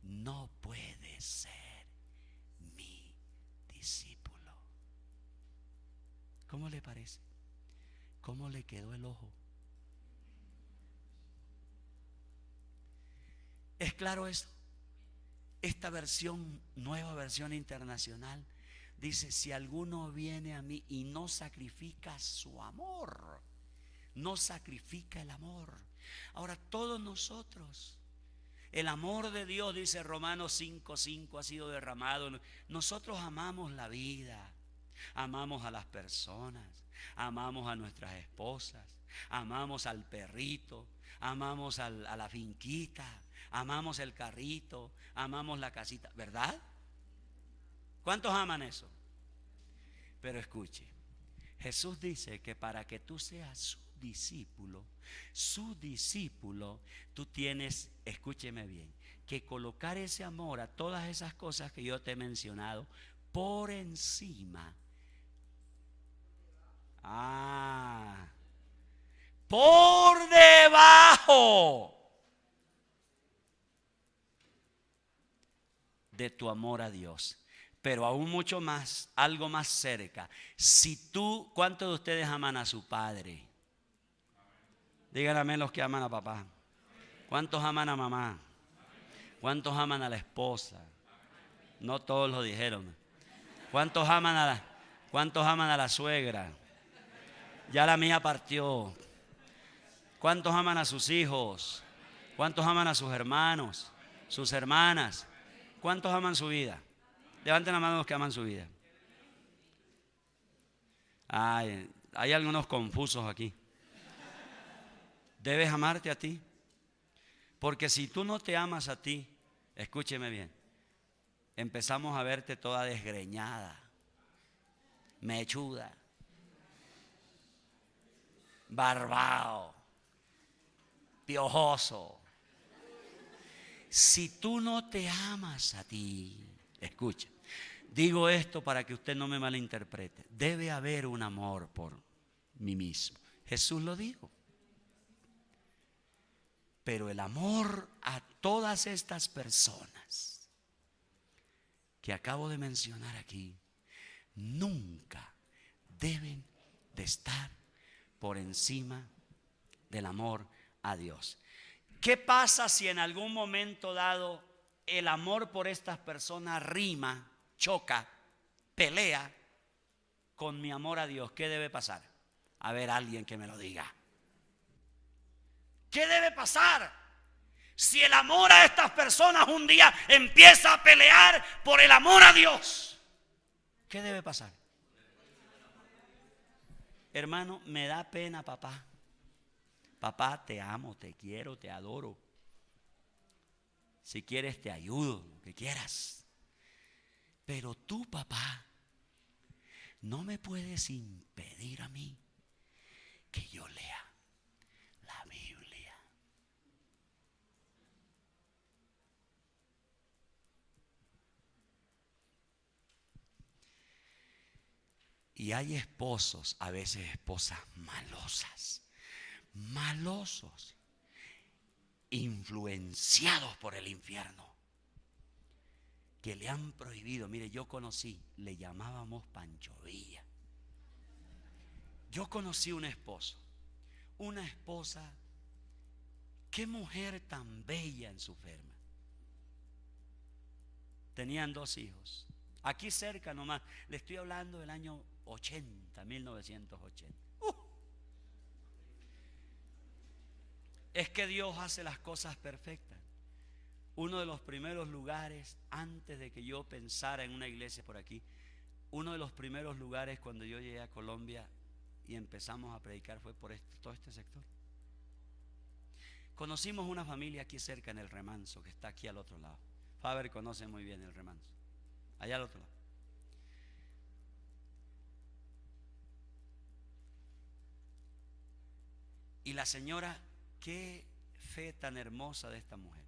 no puede ser mi discípulo. ¿Cómo le parece? ¿Cómo le quedó el ojo? ¿Es claro eso? Esta versión, nueva versión internacional, dice: si alguno viene a mí y no sacrifica su amor, no sacrifica el amor. Ahora, todos nosotros, el amor de Dios, dice Romanos 5:5, ha sido derramado. Nosotros amamos la vida, amamos a las personas, amamos a nuestras esposas, amamos al perrito, amamos a la finquita, amamos el carrito, amamos la casita, ¿verdad? ¿Cuántos aman eso? Pero escuche, Jesús dice que para que tú seas su discípulo, tú tienes, escúcheme bien, que colocar ese amor a todas esas cosas que yo te he mencionado por encima. Por debajo de tu amor a Dios. Pero aún mucho más, algo más cerca. Si tú, ¿cuántos de ustedes aman a su padre? Díganme los que aman a papá. ¿Cuántos aman a mamá? ¿Cuántos aman a la esposa? No todos lo dijeron. ¿Cuántos aman a la suegra? Ya la mía partió. ¿Cuántos aman a sus hijos? ¿Cuántos aman a sus hermanos, sus hermanas? ¿Cuántos aman su vida? Levanten la mano los que aman su vida. Hay algunos confusos aquí. Debes amarte a ti. Porque si tú no te amas a ti, escúcheme bien, empezamos a verte toda desgreñada, mechuda, barbao, piojoso. Si tú no te amas a ti, escucha, digo esto para que usted no me malinterprete. Debe haber un amor por mí mismo. Jesús lo dijo. Pero el amor a todas estas personas que acabo de mencionar aquí nunca deben de estar por encima del amor a Dios. ¿Qué pasa si en algún momento dado el amor por estas personas rima, choca, pelea con mi amor a Dios? ¿Qué debe pasar? A ver, alguien que me lo diga. ¿Qué debe pasar si el amor a estas personas un día empieza a pelear por el amor a Dios? ¿Qué debe pasar? Hermano, me da pena, papá. Papá, te amo, te quiero, te adoro. Si quieres te ayudo, lo que quieras. Pero tú, papá, no me puedes impedir a mí que yo lea la Biblia. Y hay esposos, a veces esposas malosas, malosos, influenciados por el infierno, que le han prohibido. Mire, yo conocí, le llamábamos Pancho Villa. Yo conocí un esposo, una esposa, qué mujer tan bella en su ferma. Tenían 2 hijos. Aquí cerca nomás, le estoy hablando del año 80, 1980. Es que Dios hace las cosas perfectas. Uno de los primeros lugares, antes de que yo pensara en una iglesia por aquí, Uno de los primeros lugares cuando yo llegué a Colombia y empezamos a predicar fue por todo este sector. Conocimos una familia aquí cerca en el Remanso, que está aquí al otro lado. Faber conoce muy bien el Remanso, allá al otro lado. Y la señora, qué fe tan hermosa de esta mujer.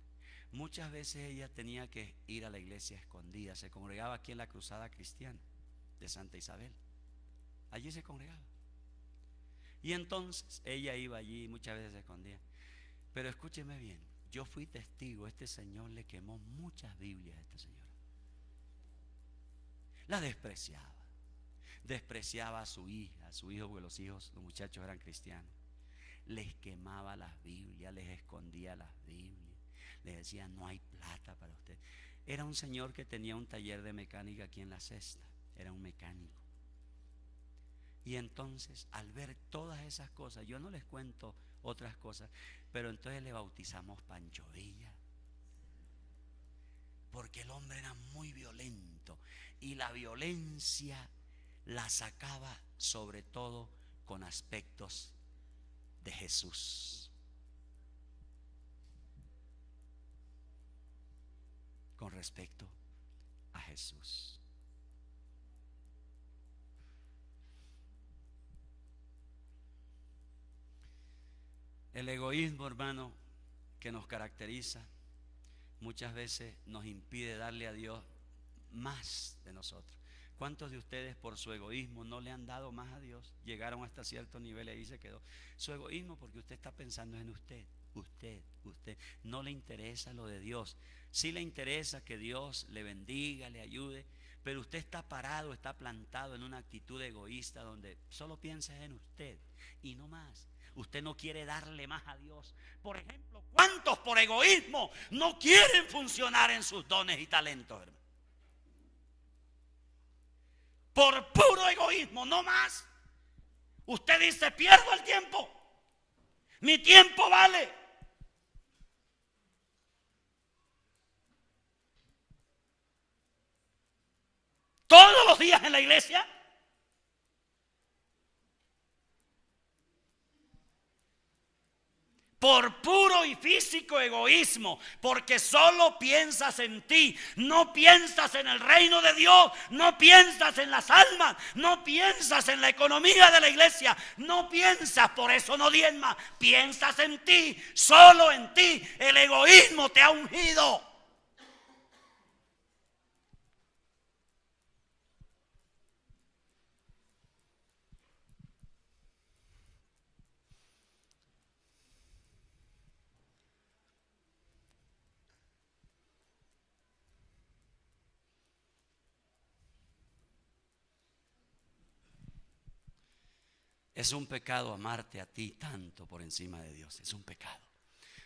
Muchas veces ella tenía que ir a la iglesia escondida. Se congregaba aquí en la Cruzada Cristiana de Santa Isabel. Allí se congregaba. Y entonces ella iba allí, muchas veces se escondía. Pero escúcheme bien, yo fui testigo. Este señor le quemó muchas Biblias a esta señora. La despreciaba. Despreciaba a su hijo, porque los muchachos eran cristianos. Les quemaba las Biblias, les escondía las Biblias, les decía: no hay plata para usted. Era un señor que tenía un taller de mecánica aquí en La Cesta, era un mecánico. Y entonces, al ver todas esas cosas, yo no les cuento otras cosas, pero entonces le bautizamos Pancho Villa, porque el hombre era muy violento y la violencia la sacaba sobre todo con aspectos de Jesús, con respecto a Jesús. El egoísmo, hermano, que nos caracteriza, muchas veces nos impide darle a Dios más de nosotros. ¿Cuántos de ustedes por su egoísmo no le han dado más a Dios? Llegaron hasta cierto nivel y ahí se quedó. Su egoísmo porque usted está pensando en usted. Usted. No le interesa lo de Dios. Sí le interesa que Dios le bendiga, le ayude, pero usted está parado, está plantado en una actitud egoísta donde solo piensa en usted y no más. Usted no quiere darle más a Dios. Por ejemplo, ¿cuántos por egoísmo no quieren funcionar en sus dones y talentos, hermano? Por puro egoísmo, no más. Usted dice: pierdo el tiempo, mi tiempo vale. Todos los días en la iglesia. Por puro y físico egoísmo, porque solo piensas en ti, no piensas en el reino de Dios, no piensas en las almas, no piensas en la economía de la iglesia, no piensas, por eso no diezmas, piensas en ti, solo en ti. El egoísmo te ha ungido. Es un pecado amarte a ti tanto por encima de Dios. Es un pecado.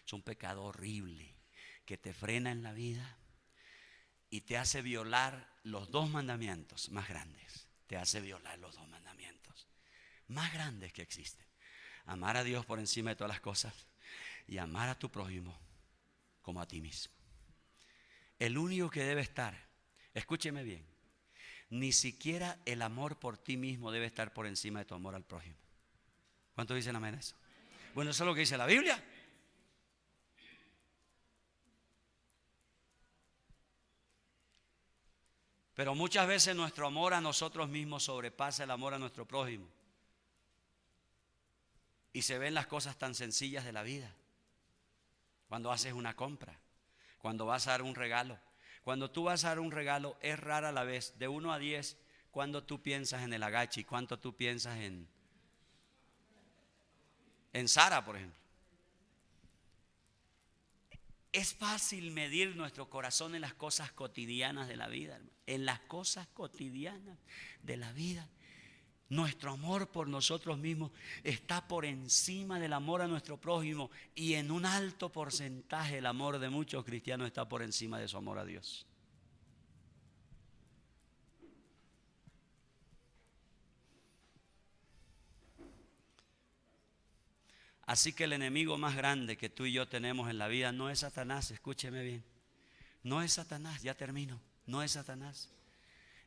Es un pecado horrible que te frena en la vida y te hace violar los dos mandamientos más grandes. Te hace violar los dos mandamientos más grandes que existen. Amar a Dios por encima de todas las cosas y amar a tu prójimo como a ti mismo. El único que debe estar, escúcheme bien, ni siquiera el amor por ti mismo debe estar por encima de tu amor al prójimo. ¿Cuántos dicen amén a eso? Bueno, eso es lo que dice la Biblia. Pero muchas veces nuestro amor a nosotros mismos sobrepasa el amor a nuestro prójimo. Y se ven las cosas tan sencillas de la vida. Cuando haces una compra, cuando vas a dar un regalo. Cuando tú vas a dar un regalo, es rara la vez, de 1 a 10, cuando tú piensas en el agachi, cuánto tú piensas en Sara, por ejemplo. Es fácil medir nuestro corazón en las cosas cotidianas de la vida, hermano. En las cosas cotidianas de la vida. Nuestro amor por nosotros mismos está por encima del amor a nuestro prójimo, y en un alto porcentaje el amor de muchos cristianos está por encima de su amor a Dios. Así que el enemigo más grande que tú y yo tenemos en la vida no es Satanás, escúcheme bien. No es Satanás, ya termino, no es Satanás.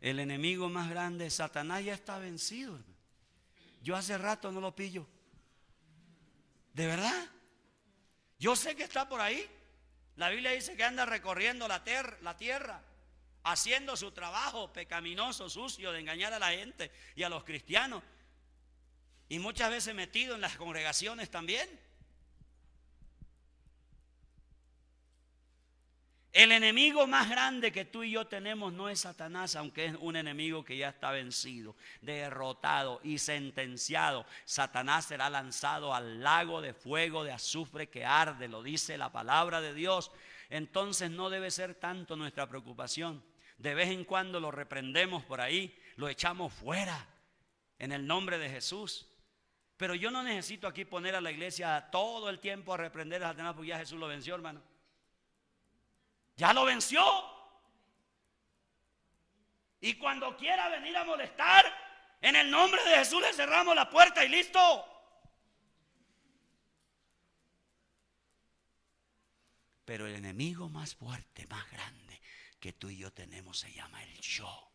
El enemigo más grande, Satanás, ya está vencido. Yo hace rato no lo pillo. ¿De verdad? Yo sé que está por ahí. La Biblia dice que anda recorriendo la tierra, haciendo su trabajo pecaminoso, sucio, de engañar a la gente y a los cristianos. Y muchas veces metido en las congregaciones también. El enemigo más grande que tú y yo tenemos no es Satanás, aunque es un enemigo que ya está vencido, derrotado y sentenciado. Satanás será lanzado al lago de fuego, de azufre que arde, lo dice la palabra de Dios. Entonces no debe ser tanto nuestra preocupación. De vez en cuando lo reprendemos por ahí, lo echamos fuera en el nombre de Jesús. Pero yo no necesito aquí poner a la iglesia todo el tiempo a reprender a Satanás, porque ya Jesús lo venció, hermano. Ya lo venció. Y cuando quiera venir a molestar, en el nombre de Jesús le cerramos la puerta y listo. Pero el enemigo más fuerte, más grande que tú y yo tenemos se llama el yo.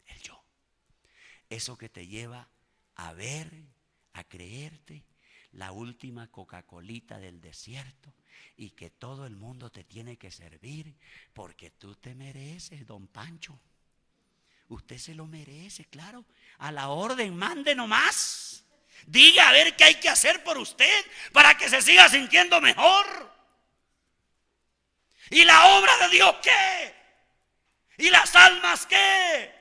El yo. Eso que te lleva a ver, a creerte la última Coca-Colita del desierto y que todo el mundo te tiene que servir porque tú te mereces, don Pancho. Usted se lo merece, claro. A la orden, mande nomás. Diga a ver qué hay que hacer por usted para que se siga sintiendo mejor. ¿Y la obra de Dios qué? ¿Y las almas qué?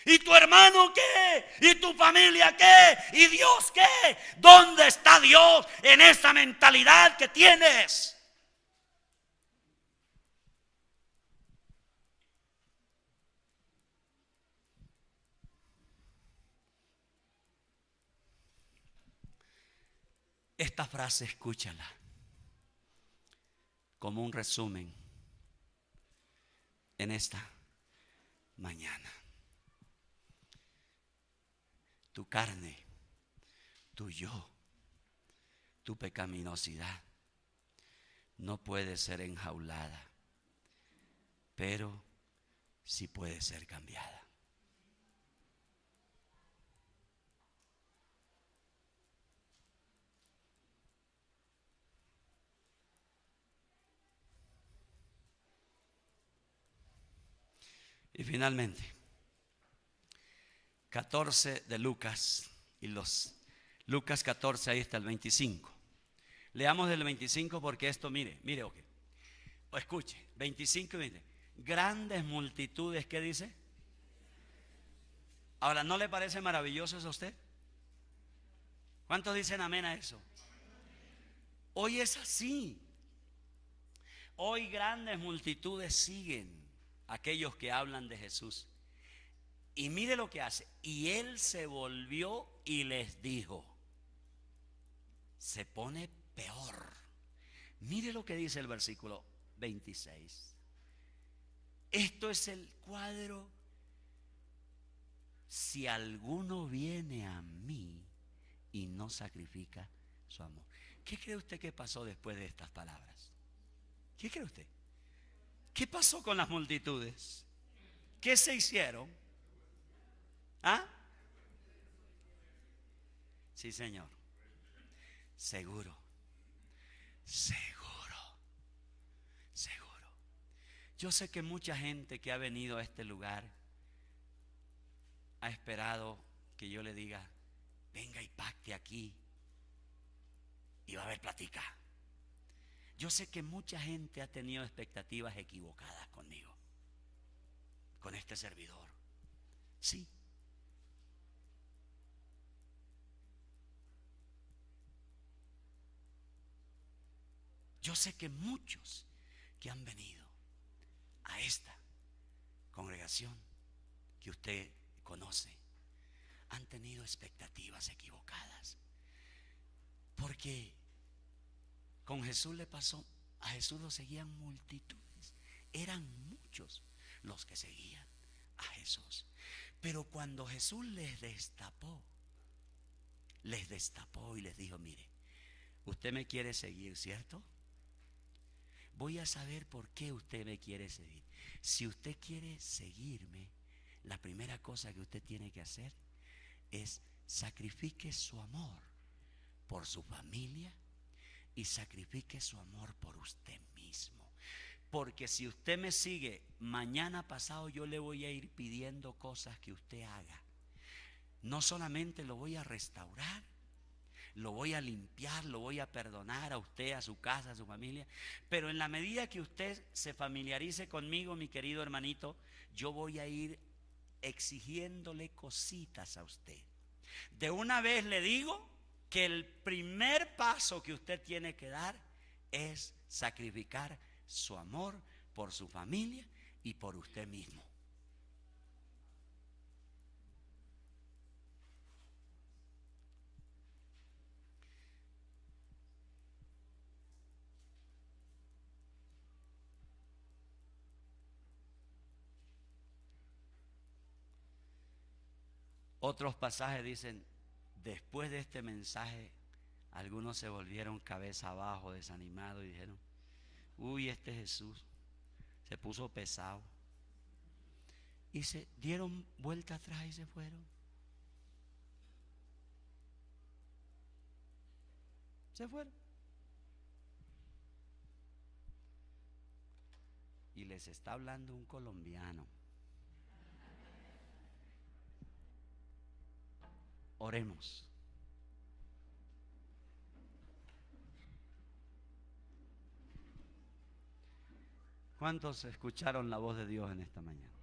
¿Y tu hermano qué? ¿Y tu familia qué? ¿Y Dios qué? ¿Dónde está Dios en esa mentalidad que tienes? Esta frase escúchala como un resumen en esta mañana. Tu carne, tu yo, tu pecaminosidad no puede ser enjaulada, pero sí puede ser cambiada. Y finalmente, 14 de Lucas, y Lucas 14, ahí está el 25. Leamos del 25 porque esto, mire, ok. O escuche, 25 y 20. Grandes multitudes, ¿qué dice? Ahora, ¿no le parece maravilloso eso a usted? ¿Cuántos dicen amén a eso? Hoy es así. Hoy grandes multitudes siguen aquellos que hablan de Jesús. Y mire lo que hace. Y él se volvió y les dijo. Se pone peor. Mire lo que dice el versículo 26. Esto es el cuadro. Si alguno viene a mí y no sacrifica su amor. ¿Qué cree usted que pasó después de estas palabras? ¿Qué cree usted? ¿Qué pasó con las multitudes? ¿Qué se hicieron? ¿Ah? Sí, Señor. Seguro. Yo sé que mucha gente que ha venido a este lugar ha esperado que yo le diga, venga y pacte aquí y va a haber plática. Yo sé que mucha gente ha tenido expectativas equivocadas conmigo, con este servidor. Sí. Yo sé que muchos que han venido a esta congregación que usted conoce han tenido expectativas equivocadas, porque con Jesús le pasó, a Jesús lo seguían multitudes, eran muchos los que seguían a Jesús. Pero cuando Jesús les destapó y les dijo, mire, usted me quiere seguir, ¿cierto? Voy a saber por qué usted me quiere seguir. Si usted quiere seguirme, la primera cosa que usted tiene que hacer es sacrifique su amor por su familia y sacrifique su amor por usted mismo. Porque si usted me sigue, mañana pasado yo le voy a ir pidiendo cosas que usted haga. No solamente lo voy a restaurar, lo voy a limpiar, lo voy a perdonar a usted, a su casa, a su familia, pero en la medida que usted se familiarice conmigo, mi querido hermanito, yo voy a ir exigiéndole cositas a usted. De una vez le digo que el primer paso que usted tiene que dar es sacrificar su amor por su familia y por usted mismo. Otros pasajes dicen, después de este mensaje, algunos se volvieron cabeza abajo, desanimados, y dijeron, uy, este Jesús se puso pesado. Y se dieron vuelta atrás y se fueron. Se fueron. Y les está hablando un colombiano. Oremos. ¿Cuántos escucharon la voz de Dios en esta mañana?